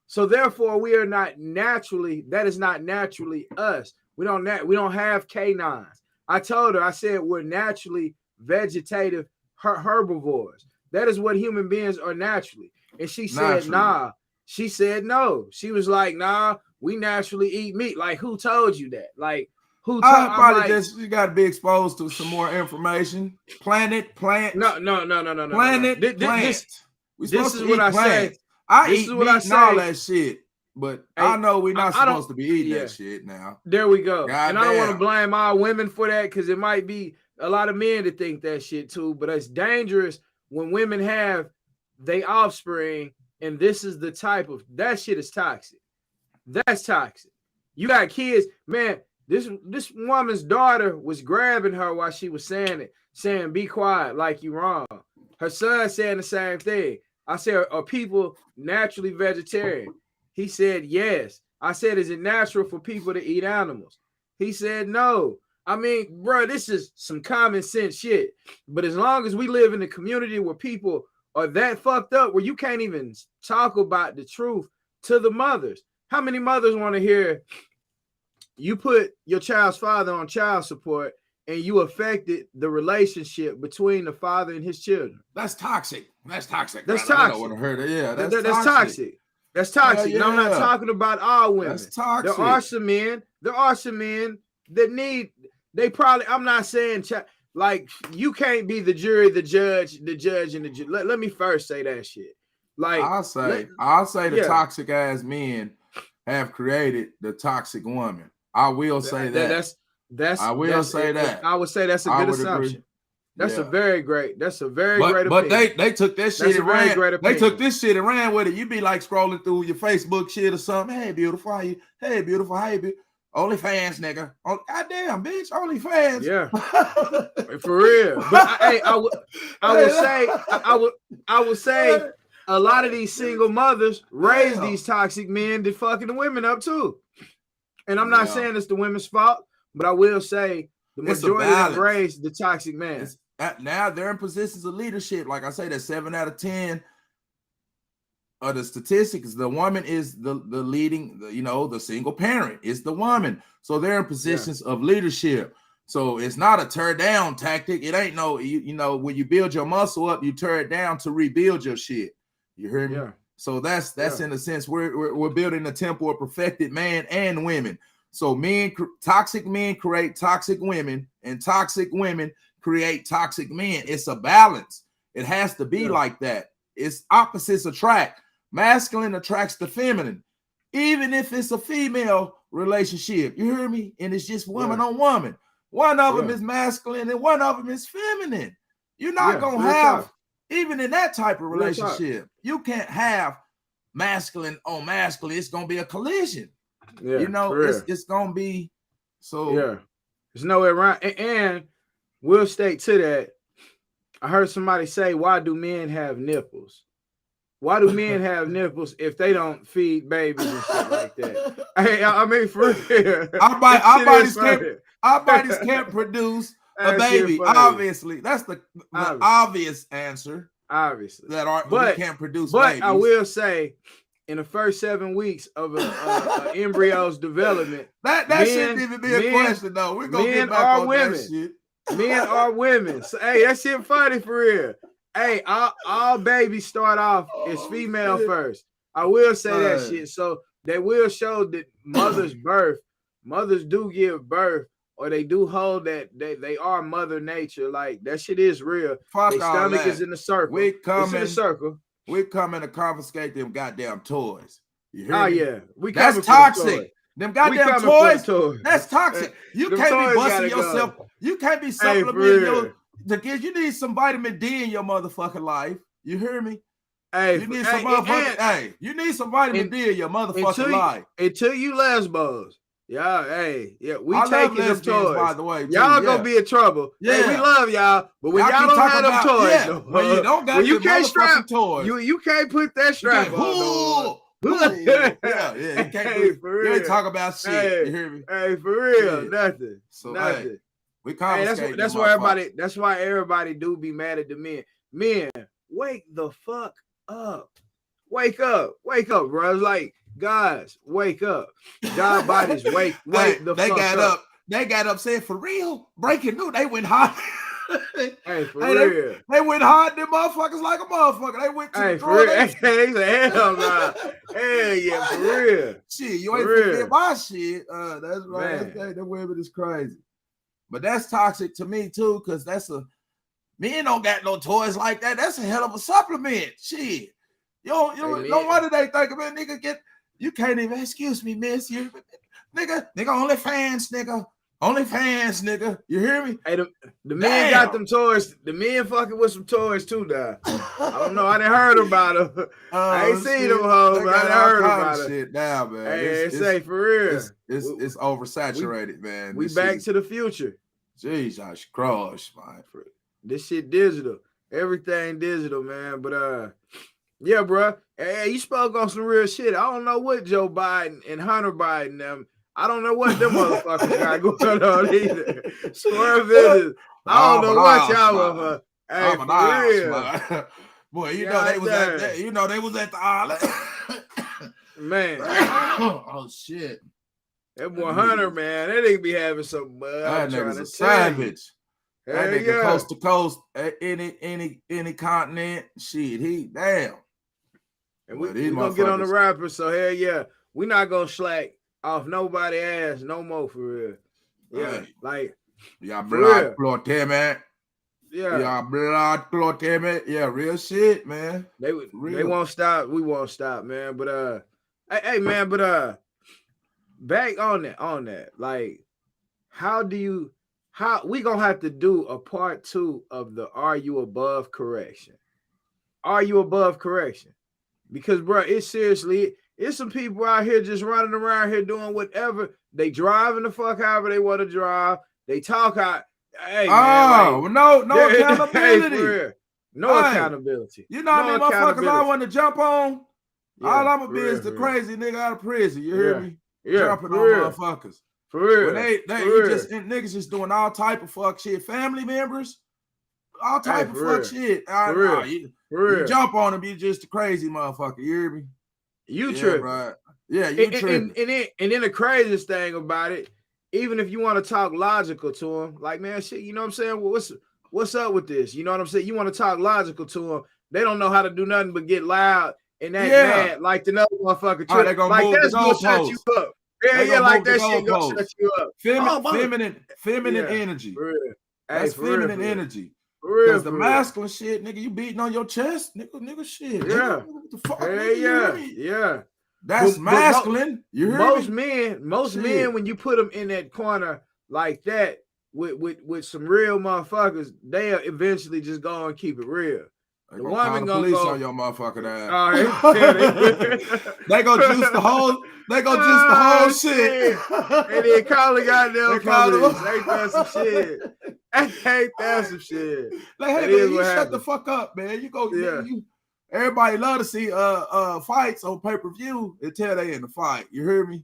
So therefore, that is not naturally us. We don't have canines. I told her, I said we're naturally vegetative herbivores. That is what human beings are naturally. And she said, nah. She said no. She was like, nah, we naturally eat meat. Like, who told you that? Like, who told you? You got to be exposed to some more information. Plant. No. Planet. This is what I said. I eat meat and all that shit, but I know we're not supposed to be eating that shit now. There we go. And I don't want to blame all women for that because it might be a lot of men that think that shit too, but it's dangerous when women have their offspring, and this is the type of, that shit is toxic. That's toxic. You got kids, man, this woman's daughter was grabbing her while she was saying it, saying, be quiet, like you wrong. Her son saying the same thing. I said, are people naturally vegetarian? He said, yes. I said, is it natural for people to eat animals? He said, no. I mean, bro, this is some common sense shit. But as long as we live in a community where people are that fucked up, where you can't even talk about the truth to the mothers. How many mothers want to hear you put your child's father on child support and you affected the relationship between the father and his children? That's toxic. That's toxic. That's brother. toxic. I don't want to hear that. Yeah, that's toxic. That's toxic. Yeah. No, I'm not talking about all women. That's toxic. There are some men that need. They probably. I'm not saying like you can't be the jury, the judge, and the jury. Let me first say that shit. Like I'll say the toxic ass men have created the toxic woman. I will say that. I will say that. I would say that's a good assumption. Agree. That's a very great. That's a very great opinion. But they took that shit and ran. They took this shit and ran with it. You be like scrolling through your Facebook shit or something. Hey, beautiful, how you? Hey, beautiful, how you? OnlyFans, nigga. Oh, goddamn, bitch, OnlyFans. Yeah, for real. But I would say a lot of these single mothers raise these toxic men that fucking the women up too. And I'm not saying it's the women's fault, but I will say the majority have raised the toxic man. Now they're in positions of leadership. Like I say, that 7 out of 10 of the statistics, the woman is the leading, the single parent is the woman. So they're in positions of leadership. So it's not a tear down tactic. It ain't no, when you build your muscle up, you tear it down to rebuild your shit. You hear me? Yeah. So that's in a sense, we're building a temple of perfected man and women. So toxic men create toxic women, and toxic women create toxic men. It's a balance. It has to be like that. It's opposites attract. Masculine attracts the feminine, even if it's a female relationship. You hear me? And it's just woman on woman. One of them is masculine and one of them is feminine. You're not gonna have, even in that type of relationship, you can't have masculine on masculine. It's gonna be a collision. Yeah, it's gonna be so. Yeah, there's no way around. And we'll stay to that. I heard somebody say, "Why do men have nipples? Why do men have nipples if they don't feed babies and shit like that?" Hey, I mean, for real, our bodies can't produce a baby. Obviously, that's the obvious answer. Obviously, we can't produce. But babies. I will say, in the first 7 weeks of an embryo's development, that shouldn't even be a question, though. We're gonna get back on that shit. Men are women. So, hey, that shit funny for real. Hey, all babies start off as female first. I will say that shit. So they will show that mothers do give birth, or they do hold that they are mother nature. Like that shit is real. Their stomach is in the circle. It's in the circle. We're coming to confiscate them goddamn toys. You hear me? Oh yeah, that's toxic. Them goddamn toys. That's toxic. You can't be busting yourself. You can't be supplementing the kids. You need some vitamin D in your motherfucking life. You hear me? Hey, you need some you need some vitamin D in your motherfucking life. Until you lesbos. Yeah, we taking them toys. By the way, y'all gonna be in trouble. Yeah, hey, we love y'all, but when y'all don't have them toys, when you don't got you can't strap toys, you can't put that strap on. You can't you ain't talk about shit. Hey, you hear me? Hey, for real, nothing. So nothing. Hey, we confiscate. That's why everybody. That's why everybody do be mad at the men. Men, wake the fuck up. Wake up, bro. It's like, guys, wake up. God bodies, wake the fuck up. They got upset for real. Breaking news. They went hot. Hey, for real. They went hard. Them motherfuckers like a motherfucker. They went to the throne. They said, hell nah. Hell yeah, for real. Shit, you ain't forget my shit. That's right. That women is crazy. But that's toxic to me too, because men don't got no toys like that. That's a hell of a supplement. Shit. No wonder they think of it, nigga. You can't even, excuse me, miss. Nigga, OnlyFans, nigga. OnlyFans, nigga. You hear me? Hey, the men got them toys. The men fucking with some toys too, dog. I don't know. I didn't heard about them. I ain't seen them hoes, but I didn't heard about them. Shit now, man. Hey, say for real. It's oversaturated, man. We back to the future. Jesus Christ, man. This shit digital. Everything digital, man. But yeah, bro. Hey, you spoke on some real shit. I don't know what Joe Biden and Hunter Biden them I don't know what them motherfuckers got going on either. Swerve is. I don't know what y'all were. Hey, for real. Boy, you know they was at that. You know they was at the island. Man. Oh shit. That 100, man. That nigga be having some mud. That nigga's a savage. That nigga coast to coast, any continent. Shit, he damn. And we gonna get on the rapper, so hell yeah. We not gonna slack off nobody ass no more for real. Yeah, right. Like y'all blood clot, man. Yeah, y'all blood clot, man. Yeah, real shit, man. They won't stop. We won't stop, man. But hey, man. But back on that. Like, how we gonna have to do a part 2 of the Are You Above correction? Are you above correction? Because, bro, it's some people out here just running around here doing whatever. They driving the fuck however they want to drive. They talk out. Hey, man, like, no accountability. Hey, no accountability. You know how many motherfuckers I want to jump on? Yeah, all I'm gonna be is the crazy nigga out of prison. You hear me? Yeah, jumping on motherfuckers. For real. Niggas just doing all type of fuck shit. Family members, all type of fuck shit. You jump on them, you just a crazy motherfucker. You hear me? You tripping. Right. Yeah, you tripping. And then the craziest thing about it, even if you want to talk logical to them, like, man, shit, you know what I'm saying? Well, what's up with this? You know what I'm saying? You want to talk logical to them. They don't know how to do nothing but get loud and act mad like the other motherfucker. Like, that's gonna shut you up. Yeah, like that shit gonna shut you up. Feminine energy. That's feminine energy. Because the masculine shit, nigga, you beating on your chest, nigga shit. Yeah. What the fuck? Yeah. That's masculine. You hear most men, when you put them in that corner like that with some real motherfuckers, they'll eventually just go and keep it real. The woman gonna go on your motherfucking ass. They gonna juice the whole shit. And then call the goddamn police. Ain't that some shit? Ain't that some shit? Like, hey, man, you shut the fuck up, man. You go, everybody love to see fights on pay-per-view until they in the fight. You hear me?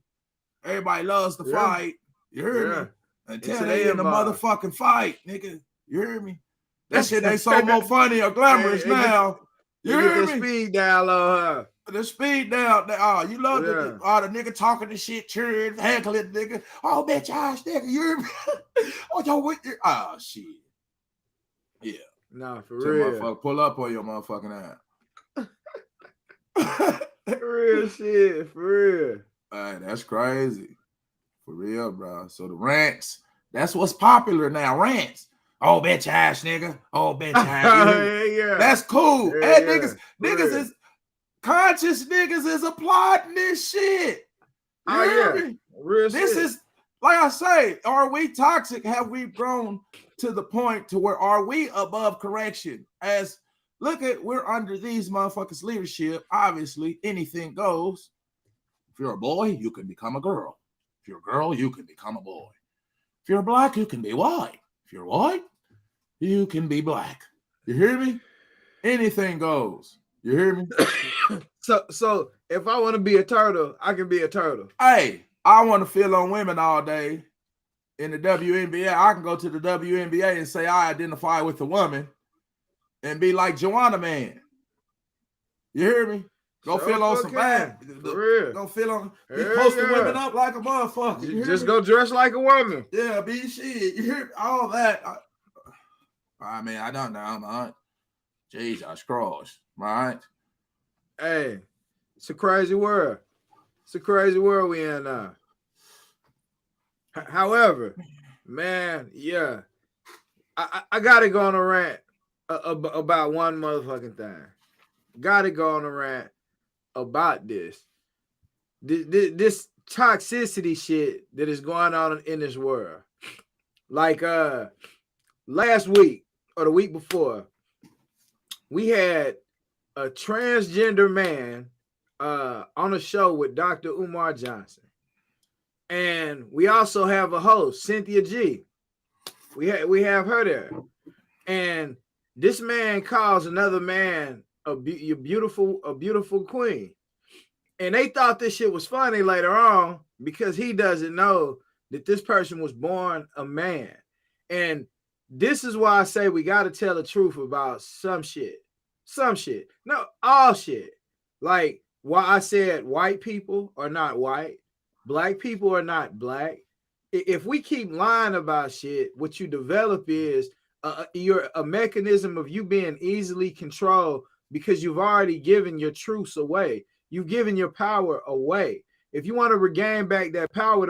Everybody loves the fight. You hear me? Until they in the motherfucking fight, nigga. You hear me? That shit ain't so more funny or glamorous now. You hear me? The speed down on her. The speed down. Oh, you love the nigga talking the shit, cheering, heckling, nigga. Oh, bitch ass nigga. You hear me? Oh, yo, what? Oh, shit. Yeah. Nah, for real. Pull up on your motherfucking ass. Real shit. For real. Hey, that's crazy. For real, bro. So the rants, that's what's popular now. Rants. Oh, bitch ass nigga. Oh, bitch ass. That's cool. Hey, niggas is conscious. Niggas is applauding this shit. Real this shit. Is like I say. Are we toxic? Have we grown to the point to where are we above correction? As look at, we're under these motherfuckers' leadership. Obviously, anything goes. If you're a boy, you can become a girl. If you're a girl, you can become a boy. If you're black, you can be white. If you're white, you can be black. You hear me? Anything goes. You hear me? So if I want to be a turtle, I can be a turtle. Hey, I want to feel on women all day in the WNBA. I can go to the WNBA and say I identify with a woman and be like Joanna Man. You hear me? Go feel on some bad. Go feel on. Be posting women up like a motherfucker. Just go dress like a woman. Yeah, be shit. You hear all that? I mean, I don't know, man. Jesus Christ, right? Hey, it's a crazy world. It's a crazy world we in now. However, man, yeah, I gotta go on a rant about one motherfucking thing. Gotta go on a rant about this toxicity shit that is going on in this world. Like last week or the week before, we had a transgender man on a show with Dr. Umar Johnson. And we also have a host, Cynthia G. We have her there. And this man calls another man a beautiful queen. And they thought this shit was funny later on because he doesn't know that this person was born a man. And this is why I say we got to tell the truth about some shit. Some shit. No, all shit. Like why I said white people are not white, black people are not black. If we keep lying about shit, what you develop is you're a mechanism of you being easily controlled because you've already given your truths away. You've given your power away. If you want to regain back that power,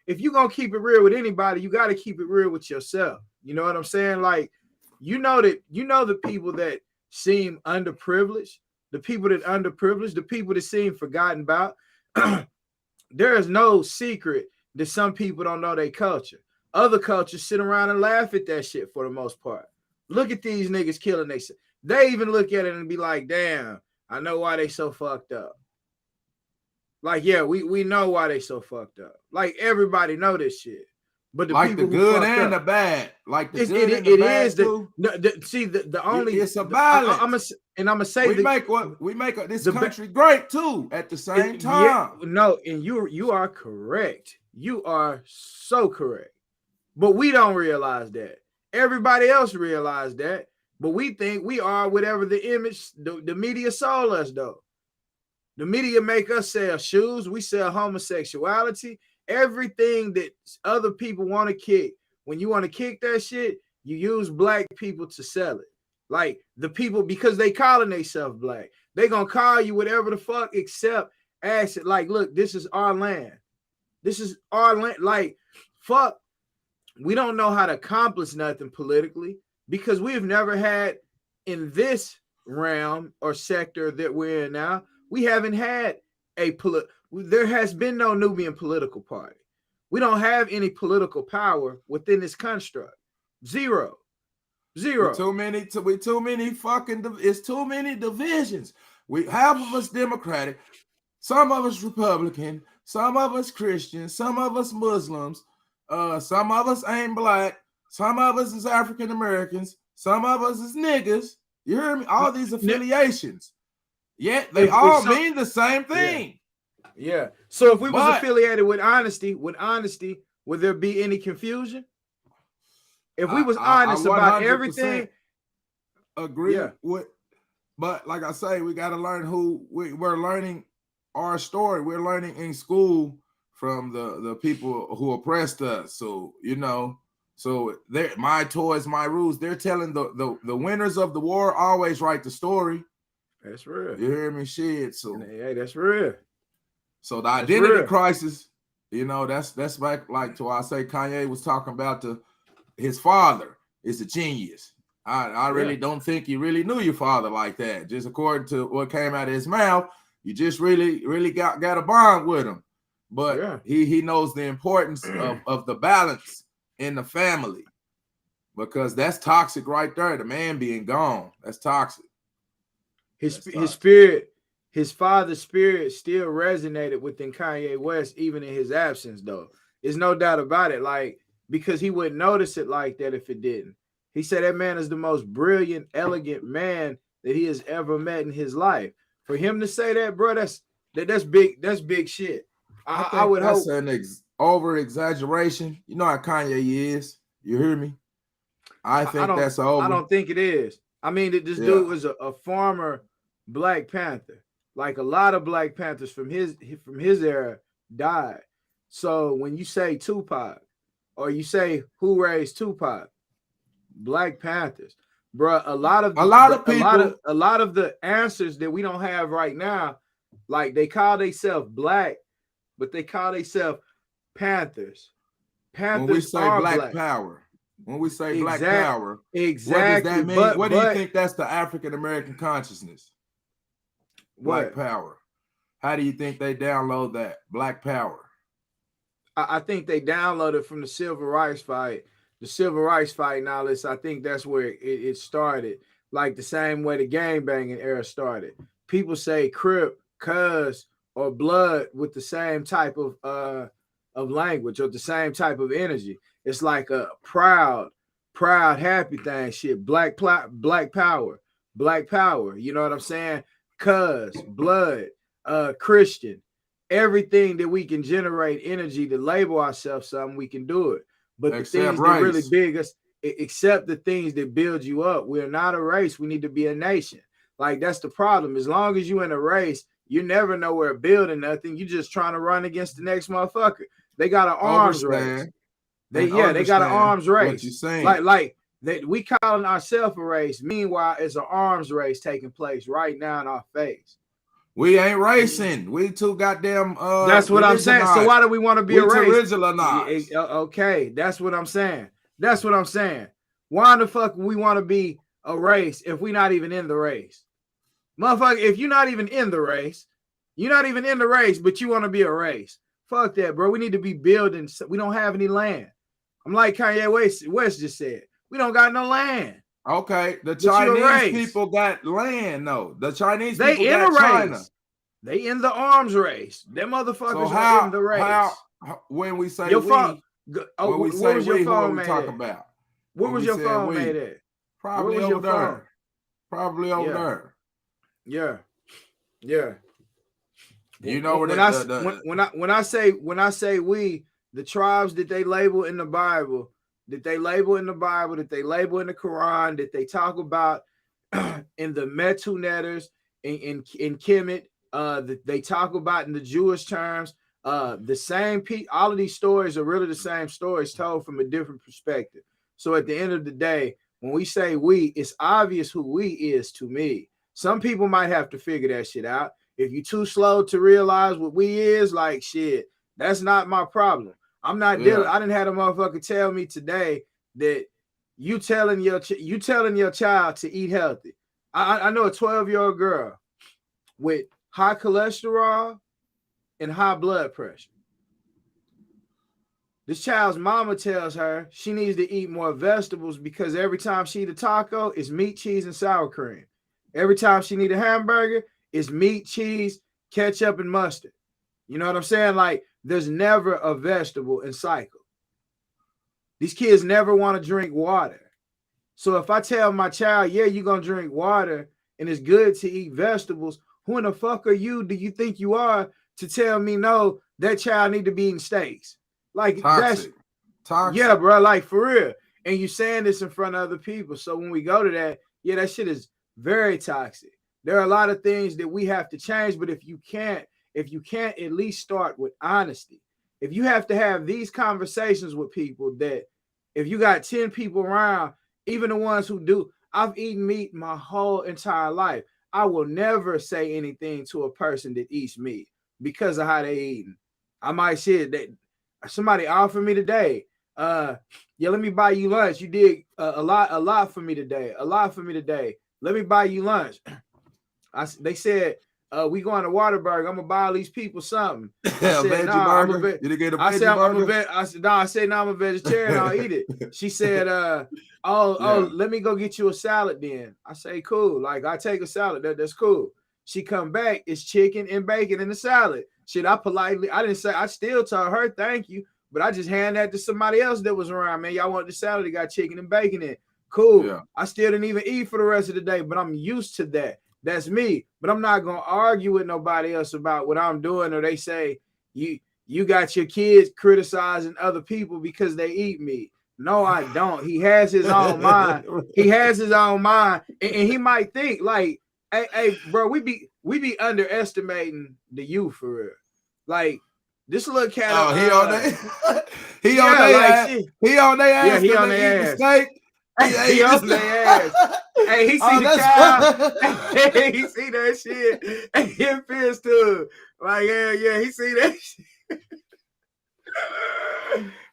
if you're going to keep it real with anybody, you got to keep it real with yourself. You know what I'm saying? Like, the people that seem underprivileged, the people that seem forgotten about, there is no secret that some people don't know their culture. Other cultures sit around and laugh at that shit for the most part. Look at these niggas killing themselves. They even look at it and be like, damn, I know why they so fucked up. Like, yeah, we know why they so fucked up. Like, everybody know this shit. But the like people the good who and up, the bad. Like the it, good it, and the it bad is too. the only it's a balance. I'm gonna say we make this country great too at the same time. Yeah, no, and you are correct. You are so correct. But we don't realize that. Everybody else realize that. But we think we are whatever the image the media sold us though. The media make us sell shoes. We sell homosexuality. Everything that other people want to kick. When you want to kick that shit, you use black people to sell it. Like the people, because they calling themselves black. They gonna call you whatever the fuck except ask it. Like, look, this is our land. This is our land. Like, fuck. We don't know how to accomplish nothing politically because we've never had in this realm or sector that we're in now. We haven't had there has been no Nubian political party. We don't have any political power within this construct. Zero. It's too many divisions. We half of us Democratic, some of us Republican, some of us Christian, some of us Muslims, some of us ain't black, some of us is African Americans, some of us is niggas. You hear me? All these affiliations. Yet they all mean the same thing. Yeah. So if we was affiliated with honesty, would there be any confusion? If we was honest about everything, agree with. But like I say, we got to learn who we're learning our story. We're learning in school from the people who oppressed us. So they're my toys, my rules. They're telling the winners of the war always write the story. That's real. You hear me? Shit. So hey, that's real. So the identity crisis, that's back like to I say Kanye was talking about his father is a genius. I really don't think he really knew your father like that. Just according to what came out of his mouth, you just really got a bond with him. But he knows the importance of the balance in the family because that's toxic right there. The man being gone, that's toxic. His spirit, his father's spirit still resonated within Kanye West, even in his absence, though. There's no doubt about it. Like, because he wouldn't notice it like that if it didn't. He said that man is the most brilliant, elegant man that he has ever met in his life. For him to say that, bro, that's big. That's big shit. I would hope an over exaggeration. You know how Kanye is. You hear me? I think that's over. I don't think it is. I mean, this dude was a former Black Panther. Like a lot of Black Panthers from his era died. So when you say Tupac or you say who raised Tupac, Black Panthers, bro, a lot of the answers that we don't have right now, like they call themselves black, but they call themselves Panthers. Panthers when we say are black power. When we say black power, exactly. What does that mean? What do you think that's the African American consciousness? Black power. How do you think they download that? Black power. I think they downloaded from the civil rights fight. The civil rights fight, now I think that's where it started. Like the same way the gangbanging era started. People say Crip, Cuz, or Blood with the same type of language or the same type of energy. It's like a proud, happy thing. Shit, black power. You know what I'm saying? Cuz, Blood, Christian. Everything that we can generate energy to label ourselves something, we can do it. But the things that really big us, except the things that build you up. We're not a race. We need to be a nation. Like, that's the problem. As long as you in a race, you never know where building nothing. You just trying to run against the next motherfucker. They got an arms race. They got an arms race. We calling ourselves a race. Meanwhile, it's an arms race taking place right now in our face. We ain't racing. We too goddamn. That's what I'm saying. So why do we want to be a race? Okay, that's what I'm saying. That's what I'm saying. Why the fuck we want to be a race if we're not even in the race? Motherfucker, if you're not even in the race, but you want to be a race. Fuck that, bro. We need to be building. We don't have any land. I'm like Kanye West just said. We don't got no land. Okay, the Chinese people got land, though. The Chinese people got China. They in the arms race. Them motherfuckers are in the race. When we say your we, phone, when we say we, what are we talking about? Where was your phone made at? Probably over there. Probably over there. Yeah, yeah. You know when I say we, the tribes that they label in the Bible, that they label in the Quran, that they talk about in the Metu Netters, in Kemet, that they talk about in the Jewish terms, the same all of these stories are really the same stories told from a different perspective. So at the end of the day, when we say we, it's obvious who we is to me. Some people might have to figure that shit out. If you're too slow to realize what we is, like, shit, that's not my problem. I'm not dealing. I didn't have a motherfucker tell me today that you telling your child to eat healthy. I know a 12-year-old girl with high cholesterol and high blood pressure. This child's mama tells her she needs to eat more vegetables because every time she eat a taco, it's meat, cheese, and sour cream. Every time she need a hamburger, it's meat, cheese, ketchup, and mustard. You know what I'm saying? Like, there's never a vegetable in cycle. These kids never want to drink water. So if I tell my child, yeah, you're going to drink water and it's good to eat vegetables, who in the fuck are you, do you think you are, to tell me, no, that child need to be eating steaks? Like, toxic. Yeah, bro, like, for real. And you saying this in front of other people. So when we go to that, yeah, that shit is very toxic. There are a lot of things that we have to change, but if you can't at least start with honesty, if you have to have these conversations with people, that if you got 10 people around, even the ones who do, I've eaten meat my whole entire life. I will never say anything to a person that eats meat because of how they eating. I might say that somebody offered me today, yeah, let me buy you lunch. You did a lot for me today. Let me buy you lunch. They said, we going to Waterburg. I'm gonna buy all these people something. I said, no, I'm a vegetarian. I'll eat it. She said, let me go get you a salad then. I say, cool. Like, I take a salad. That's cool. She come back, it's chicken and bacon in the salad. Shit, I still told her thank you, but I just hand that to somebody else that was around. Man, y'all want the salad that got chicken and bacon in it. Cool. Yeah. I still didn't even eat for the rest of the day, but I'm used to that. That's me. But I'm not gonna argue with nobody else about what I'm doing, or they say you got your kids criticizing other people because they eat meat. No, I don't. He has his own mind. And he might think like, hey, bro, we be underestimating the youth for real. Like, this little cat. Oh, he on that. He on their ass. He on their ass. Yeah, he on their ass. He on their ass. Hey, he see the cow. He see that shit. And he pissed too. Like, yeah, he see that shit.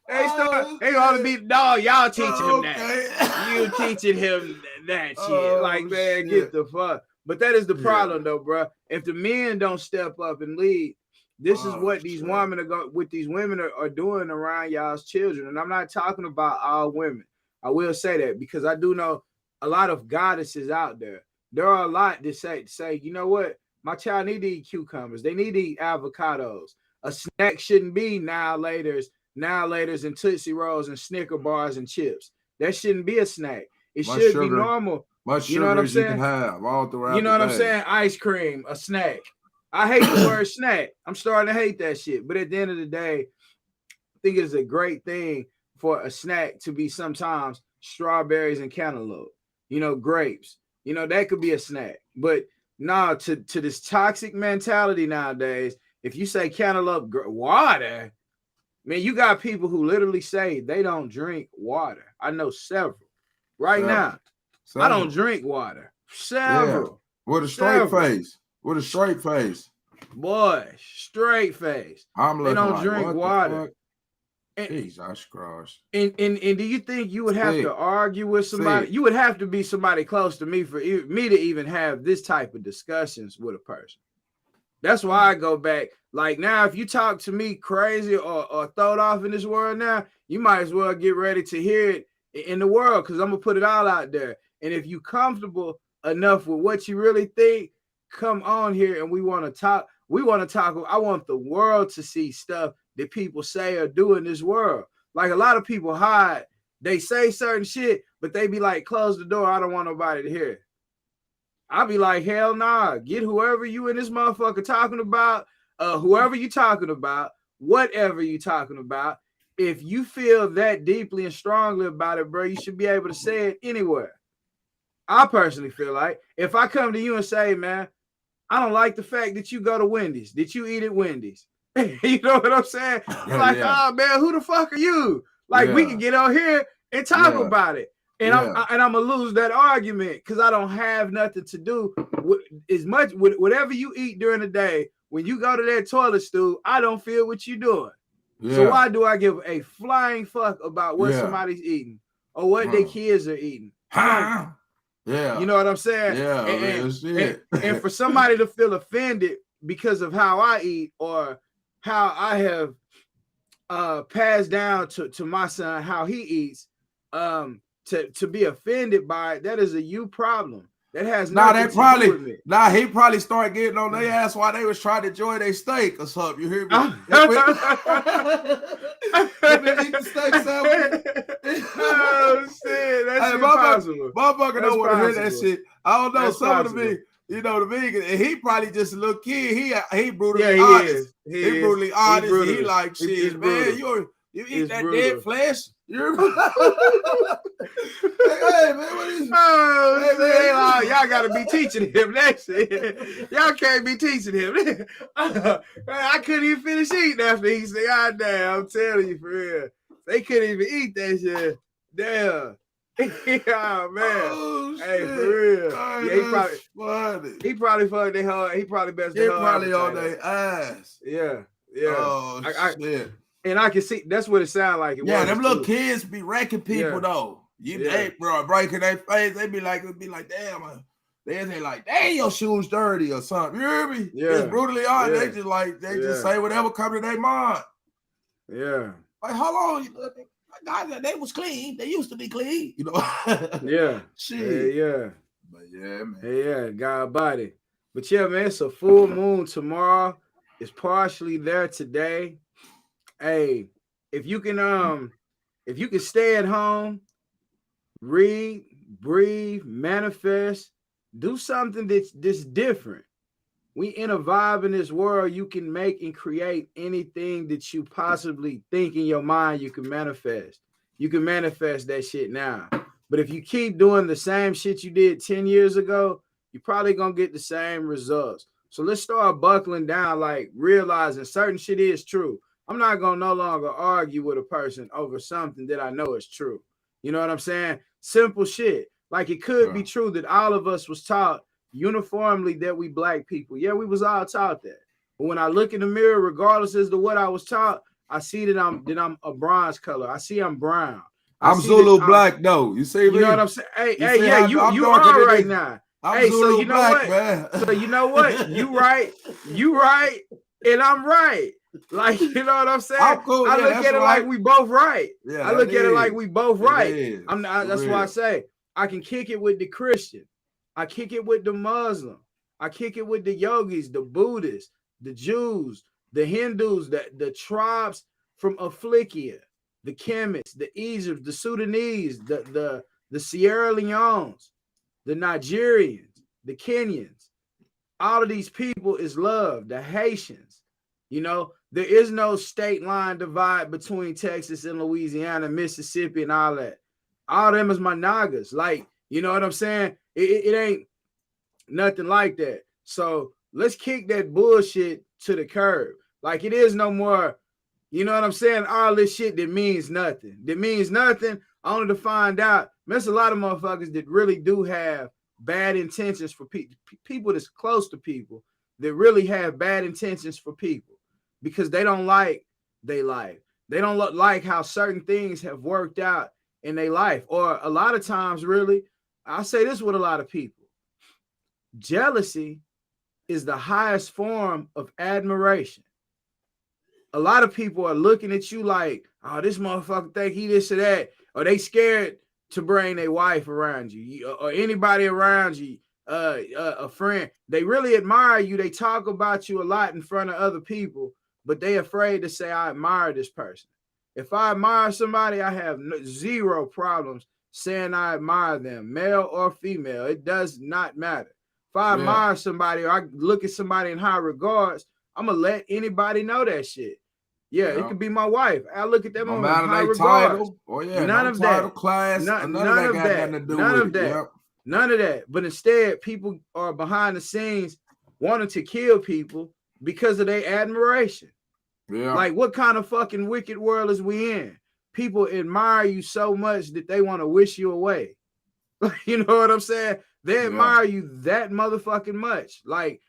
They ought to be, dog, y'all teaching him that. You teaching him that shit. Like, man, get the fuck. But that is the problem, though, bro. If the men don't step up and lead, this is what these women are doing around y'all's children. And I'm not talking about all women. I will say that because I do know a lot of goddesses out there. There are a lot that say, you know what? My child need to eat cucumbers. They need to eat avocados. A snack shouldn't be now laters and Tootsie Rolls and Snicker bars and chips. That shouldn't be a snack. It should be normal. Much sugar, you know what I'm saying? You can have all throughout. You know what I'm saying? Ice cream, a snack. I hate the word snack. I'm starting to hate that shit. But at the end of the day, I think it's a great thing for a snack to be sometimes strawberries and cantaloupe, grapes. That could be a snack. But nah, to this toxic mentality nowadays, if you say cantaloupe water, man, you got people who literally say they don't drink water. I know several now. I don't drink water. Several. Yeah. With a straight face. With a straight face. Boy, straight face. They don't like, drink water. Jesus Christ. And do you think you would have to argue with somebody? You would have to be somebody close to me for me to even have this type of discussions with a person. That's why I go back. Like now, if you talk to me crazy or throw it off in this world now, you might as well get ready to hear it in the world, because I'm going to put it all out there. And if you're comfortable enough with what you really think, come on here and we want to talk. I want the world to see stuff that people say or do in this world. Like a lot of people hide. They say certain shit, but they be like, close the door. I don't want nobody to hear it. I'll be like, hell nah. Get whoever you in this motherfucker talking about, whoever you talking about, whatever you talking about. If you feel that deeply and strongly about it, bro, you should be able to say it anywhere. I personally feel like if I come to you and say, man, I don't like the fact that you go to Wendy's, that you eat at Wendy's. You know what I'm saying? You're like, oh man, who the fuck are you? Like we can get out here and talk about it. And I'm gonna lose that argument because I don't have nothing to do with as much with whatever you eat during the day. When you go to that toilet stool, I don't feel what you're doing. Yeah. So why do I give a flying fuck about what somebody's eating or what their kids are eating? Yeah, you know what I'm saying? Yeah, and for somebody to feel offended because of how I eat or how I have passed down to my son how he eats, to be offended by it, that is a you problem. That has nothing to do with me. He probably started getting on their ass while they was trying to enjoy their steak or something. You hear me? Eat the steak sandwich. Oh shit, that's impossible. Motherfucker don't want to hear that shit. I don't know. Some of the vegan, and he probably just a little kid. He brutally honest. He brutally honest. He like shit, man. You eat that dead flesh. Hey, man, what is y'all gotta be teaching him that shit. Y'all can't be teaching him. I couldn't even finish eating after he said, God damn, I'm telling you for real. They couldn't even eat that shit. Damn. Yeah, man. Oh, hey, for real. Yeah, he probably fucked their hard. He probably best. He probably on their ass. Yeah. Oh, shit. And I can see that's what it sounds like. Them little kids be wrecking people though. They bro breaking their face. They be like, damn. They say like, damn, your shoes dirty or something. You hear me? Yeah. It's brutally honest. They just say whatever come to their mind. Yeah. Like, how long? God, they was clean. They used to be clean. You know. Yeah. Shit. Yeah. But yeah, man. Yeah, God body. But yeah, man, it's a full moon tomorrow. It's partially there today. Hey, if you can stay at home, read, breathe, manifest, do something that's different. We in a vibe in this world. You can make and create anything that you possibly think in your mind. You can manifest. You can manifest that shit now. But if you keep doing the same shit you did 10 years ago, you're probably gonna get the same results. So let's start buckling down, like realizing certain shit is true. I'm not going to no longer argue with a person over something that I know is true. You know what I'm saying? Simple shit. Like it could be true that all of us was taught uniformly that we black people. Yeah, we was all taught that. But when I look in the mirror, regardless as to what I was taught, I see that I'm a bronze color. I see I'm brown. I'm Zulu black though. You see me? You know what I'm saying? Hey, you are right now. I'm Zulu so you know black, what? Man. So you know what? You right, and I'm right. Like, you know what I'm saying? I'm cool. I look at it like we both right. Yeah, I look at it like we both right. That's real. why I say I can kick it with the Christian. I kick it with the Muslim. I kick it with the yogis, the Buddhists, the Jews, the Hindus, the tribes from Africa, the Chemists, the Egypts, the Sudanese, the Sierra Leones, the Nigerians, the Kenyans. all of these people is love. The Haitians, you know, there is no state line divide between Texas and Louisiana, Mississippi, and all that. All of them is my niggas. Like, you know what I'm saying? It ain't nothing like that. So let's kick that bullshit to the curb. Like, it is no more, you know what I'm saying? All this shit that means nothing. That means nothing, only to find out. There's a lot of motherfuckers that really do have bad intentions for people that's close to people that really have bad intentions for people because they don't like their life. They don't like how certain things have worked out in their life. Or a lot of times, really, I say this with a lot of people. Jealousy is the highest form of admiration. A lot of people are looking at you like, oh, this motherfucker think he this or that, or they scared to bring their wife around you or anybody around you, a friend. They really admire you. They talk about you a lot in front of other people, but they afraid to say, I admire this person. If I admire somebody, I have zero problems saying I admire them, male or female. It does not matter. If I admire somebody or I look at somebody in high regards, I'm going to let anybody know that shit. Yeah, it could be my wife. I look at them on high regards. Title. Oh, yeah, none of that. Class, none of that got nothing to do with it. Yep. None of that. But instead, people are behind the scenes wanting to kill people because of their admiration. Yeah. Like, what kind of fucking wicked world is we in? People admire you so much that they want to wish you away. You know what I'm saying? They admire you that motherfucking much. Like,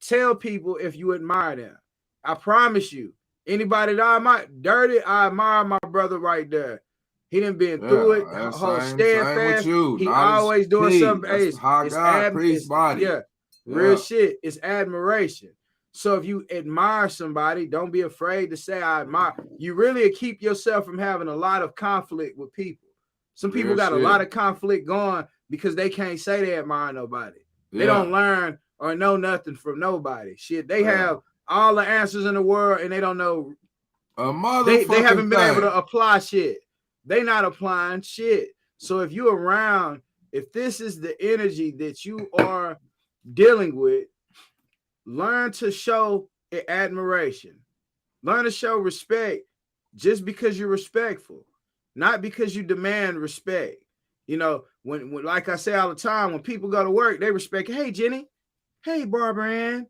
tell people if you admire them. I promise you, anybody that I might dirty, I admire my brother right there. He done been through it. Whole steadfast. He always doing something. It's real shit. It's admiration. So if you admire somebody, don't be afraid to say I admire. You really keep yourself from having a lot of conflict with people. Some people got a lot of conflict going because they can't say they admire nobody. They don't learn or know nothing from nobody. Shit, they have all the answers in the world and they don't know. They haven't been able to apply shit. They not applying shit. So if you're around, if this is the energy that you are dealing with, learn to show admiration. Learn to show respect just because you're respectful, not because you demand respect. You know, when like I say all the time, when people go to work, they respect, hey, Jenny, hey, Barbara Ann.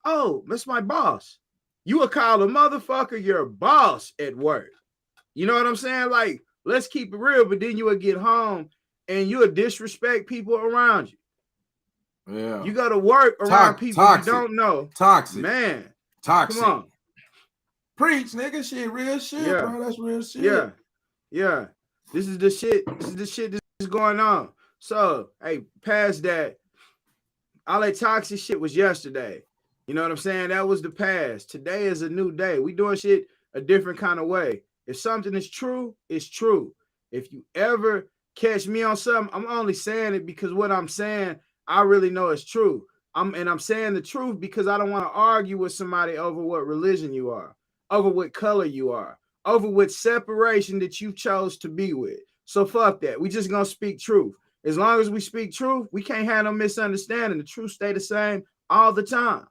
Oh, that's my boss. You would call a motherfucker your boss at work. You know what I'm saying? Like, let's keep it real, but then you would get home and you would disrespect people around you. Yeah. You go to work around people you don't know. Toxic. Man. Toxic. Come on. Preach, nigga. Shit, real shit, bro. That's real shit. Yeah. Yeah. This is the shit. This is the shit that's going on. So, hey, past that, all that toxic shit was yesterday. You know what I'm saying? That was the past. Today is a new day. We doing shit a different kind of way. If something is true, it's true. If you ever catch me on something, I'm only saying it because what I'm saying, I really know it's true. I'm saying the truth because I don't want to argue with somebody over what religion you are, over what color you are, over what separation that you chose to be with. So fuck that. We just gonna speak truth. As long as we speak truth, we can't have no misunderstanding. The truth stay the same all the time.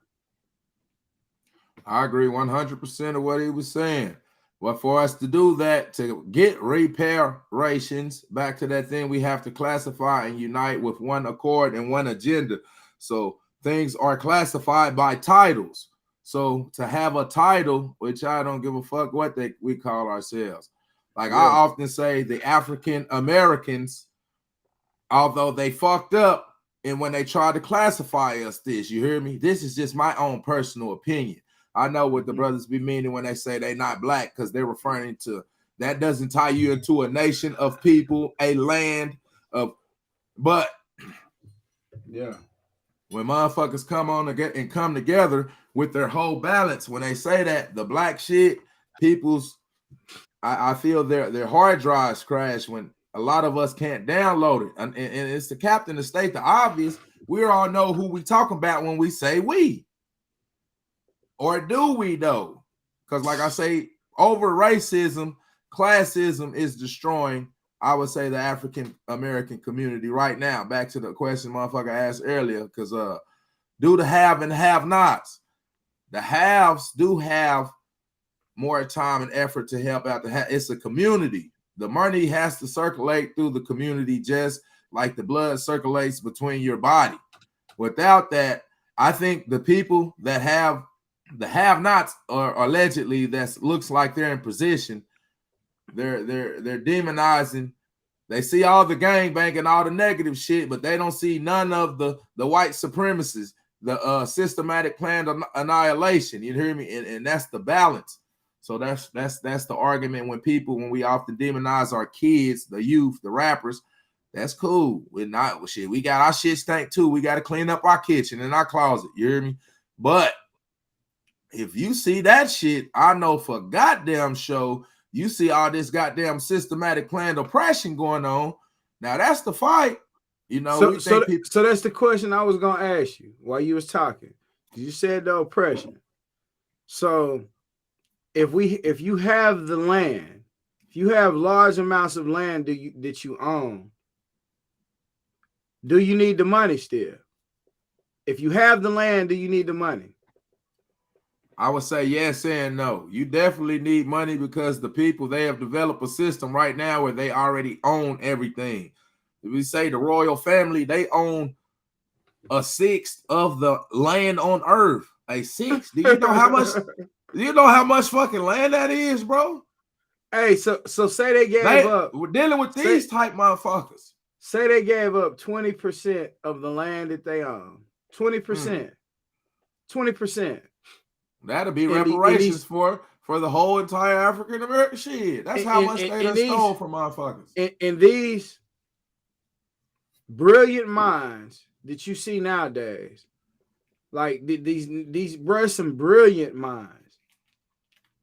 I agree 100% of what he was saying. But for us to do that, to get reparations, back to that thing, we have to classify and unite with one accord and one agenda. So things are classified by titles. So to have a title, which I don't give a fuck what we call ourselves. Like I often say, the African Americans, although they fucked up, and when they try to classify us this, you hear me? This is just my own personal opinion. I know what the brothers be meaning when they say they not black, because they're referring to that doesn't tie you into a nation of people, a land of, but when motherfuckers come on and come together with their whole balance, when they say that the black shit, I feel their hard drives crash when a lot of us can't download it, and it's the captain to state the obvious. We all know who we talking about when we say we. Or do we though? Because like I say, over racism, classism is destroying, I would say, the African American community right now. Back to the question motherfucker asked earlier, because do the have and have-nots. The haves do have more time and effort to help out. It's a community. The money has to circulate through the community just like the blood circulates between your body. Without that, I think the people that have the have-nots or allegedly that looks like they're in position, they're demonizing. They see all the gangbang and all the negative shit, but they don't see none of the white supremacists, the systematic planned annihilation. You hear me? And that's the balance. So that's the argument when we often demonize our kids, the youth, the rappers. That's cool. We're not shit. We got our shit stank too. We got to clean up our kitchen and our closet. You hear me? But if you see that shit, I know for goddamn show, you see all this goddamn systematic planned oppression going on. Now that's the fight. You know, so that's the question I was gonna ask you while you was talking. You said the oppression. So if you have the land, if you have large amounts of land that you own, do you need the money still? If you have the land, do you need the money? I would say yes and no. You definitely need money because the people, they have developed a system right now where they already own everything. If we say the royal family, they own a sixth of the land on earth. A sixth? Do you know how much? Do you know how much fucking land that is, bro? Hey, so say they gave up. We're dealing with these type motherfuckers. Say they gave up 20% of the land that they own. 20%. 20%. That'll be reparations for the whole entire African American shit. That's how much they done stole from motherfuckers. And these brilliant minds that you see nowadays, like these bro, some brilliant minds.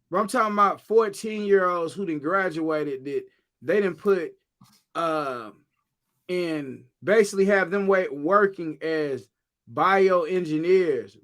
But I'm talking about 14-year-olds who done graduated that they didn't put and basically have them working as bioengineers.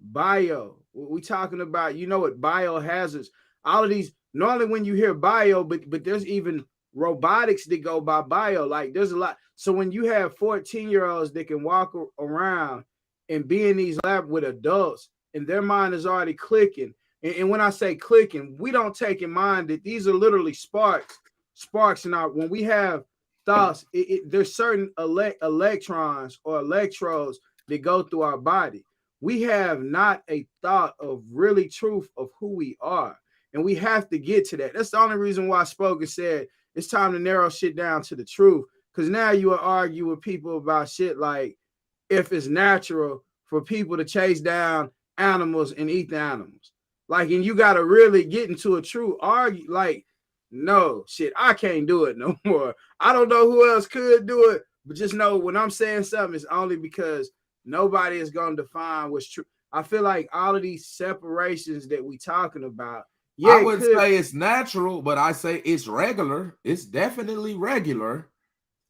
We talking about, you know what, biohazards. All of these, normally when you hear bio, but there's even robotics that go by bio. Like there's a lot. So when you have 14-year-olds that can walk around and be in these labs with adults and their mind is already clicking. And when I say clicking, we don't take in mind that these are literally sparks in our, when we have thoughts, there's certain electrons or electrodes that go through our body. We have not a thought of really truth of who we are. And we have to get to that. That's the only reason why Spoken said it's time to narrow shit down to the truth. Because now you will argue with people about shit like if it's natural for people to chase down animals and eat the animals. Like, and you got to really get into a true argue. Like, no, shit, I can't do it no more. I don't know who else could do it. But just know when I'm saying something, it's only because nobody is going to define what's true. I feel like all of these separations that we talking about, yeah, I would say it's natural, but I say it's regular. It's definitely regular.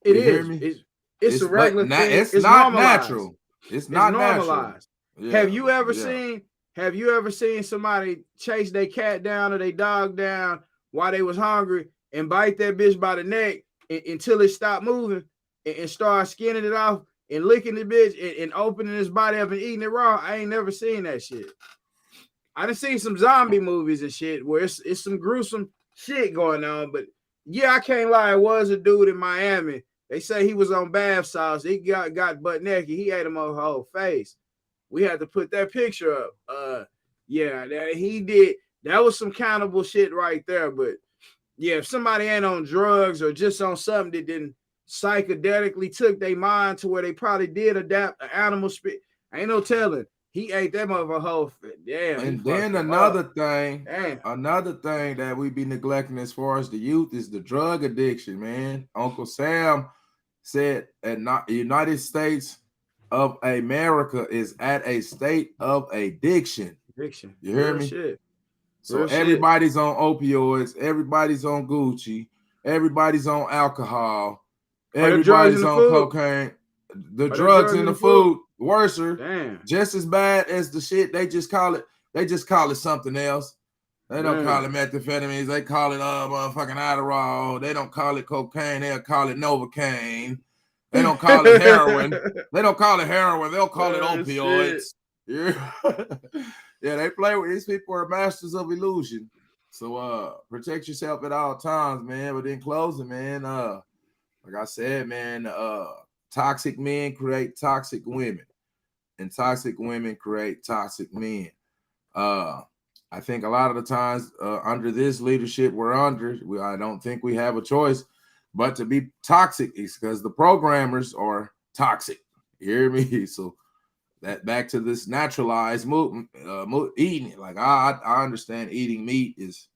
It is. It's a regular thing. It's not natural. It's not normalized. Yeah. Have you ever seen somebody chase their cat down or their dog down while they was hungry and bite that bitch by the neck until it stopped moving and start skinning it off and licking the bitch and opening his body up and eating it raw? I ain't never seen that shit. I done seen some zombie movies and shit where it's some gruesome shit going on, but yeah, I can't lie. It was a dude in Miami. They say he was on bath sauce. He got butt naked. He ate him on her whole face. We had to put that picture up. Yeah, that he did. That was some cannibal shit right there. But yeah, if somebody ain't on drugs or just on something that didn't psychedelically took their mind to where they probably did adapt an animal spit, ain't no telling. He ate that motherfucker whole. Damn. And then another thing that we be neglecting as far as the youth is the drug addiction, man. Uncle Sam said the United States of America is at a state of addiction. You hear me? Shit. So everybody's on opioids, everybody's on Gucci, everybody's on alcohol, everybody's on cocaine. The drugs in the food, worser, just as bad as the shit. They just call it something else. They don't call it methamphetamines. They call it motherfucking Adderall. They don't call it cocaine. They'll call it Novocaine. They don't call it heroin. They don't call it heroin. They'll call it opioids. Shit. Yeah. Yeah, they play with these people are masters of illusion. So protect yourself at all times, man. But in closing, man, like I said, man, toxic men create toxic women, and toxic women create toxic men. I think a lot of the times under this leadership I don't think we have a choice but to be toxic, because the programmers are toxic. You hear me? So that back to this naturalized eating it. Like I understand eating meat is,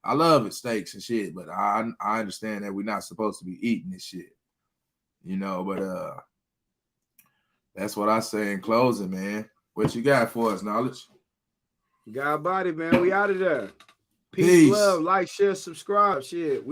I love it, steaks and shit, but I understand that we're not supposed to be eating this shit, you know. But that's what I say in closing, man. What you got for us, Knowledge? God body, man. We out of there. Peace, love, like, share, subscribe. Shit.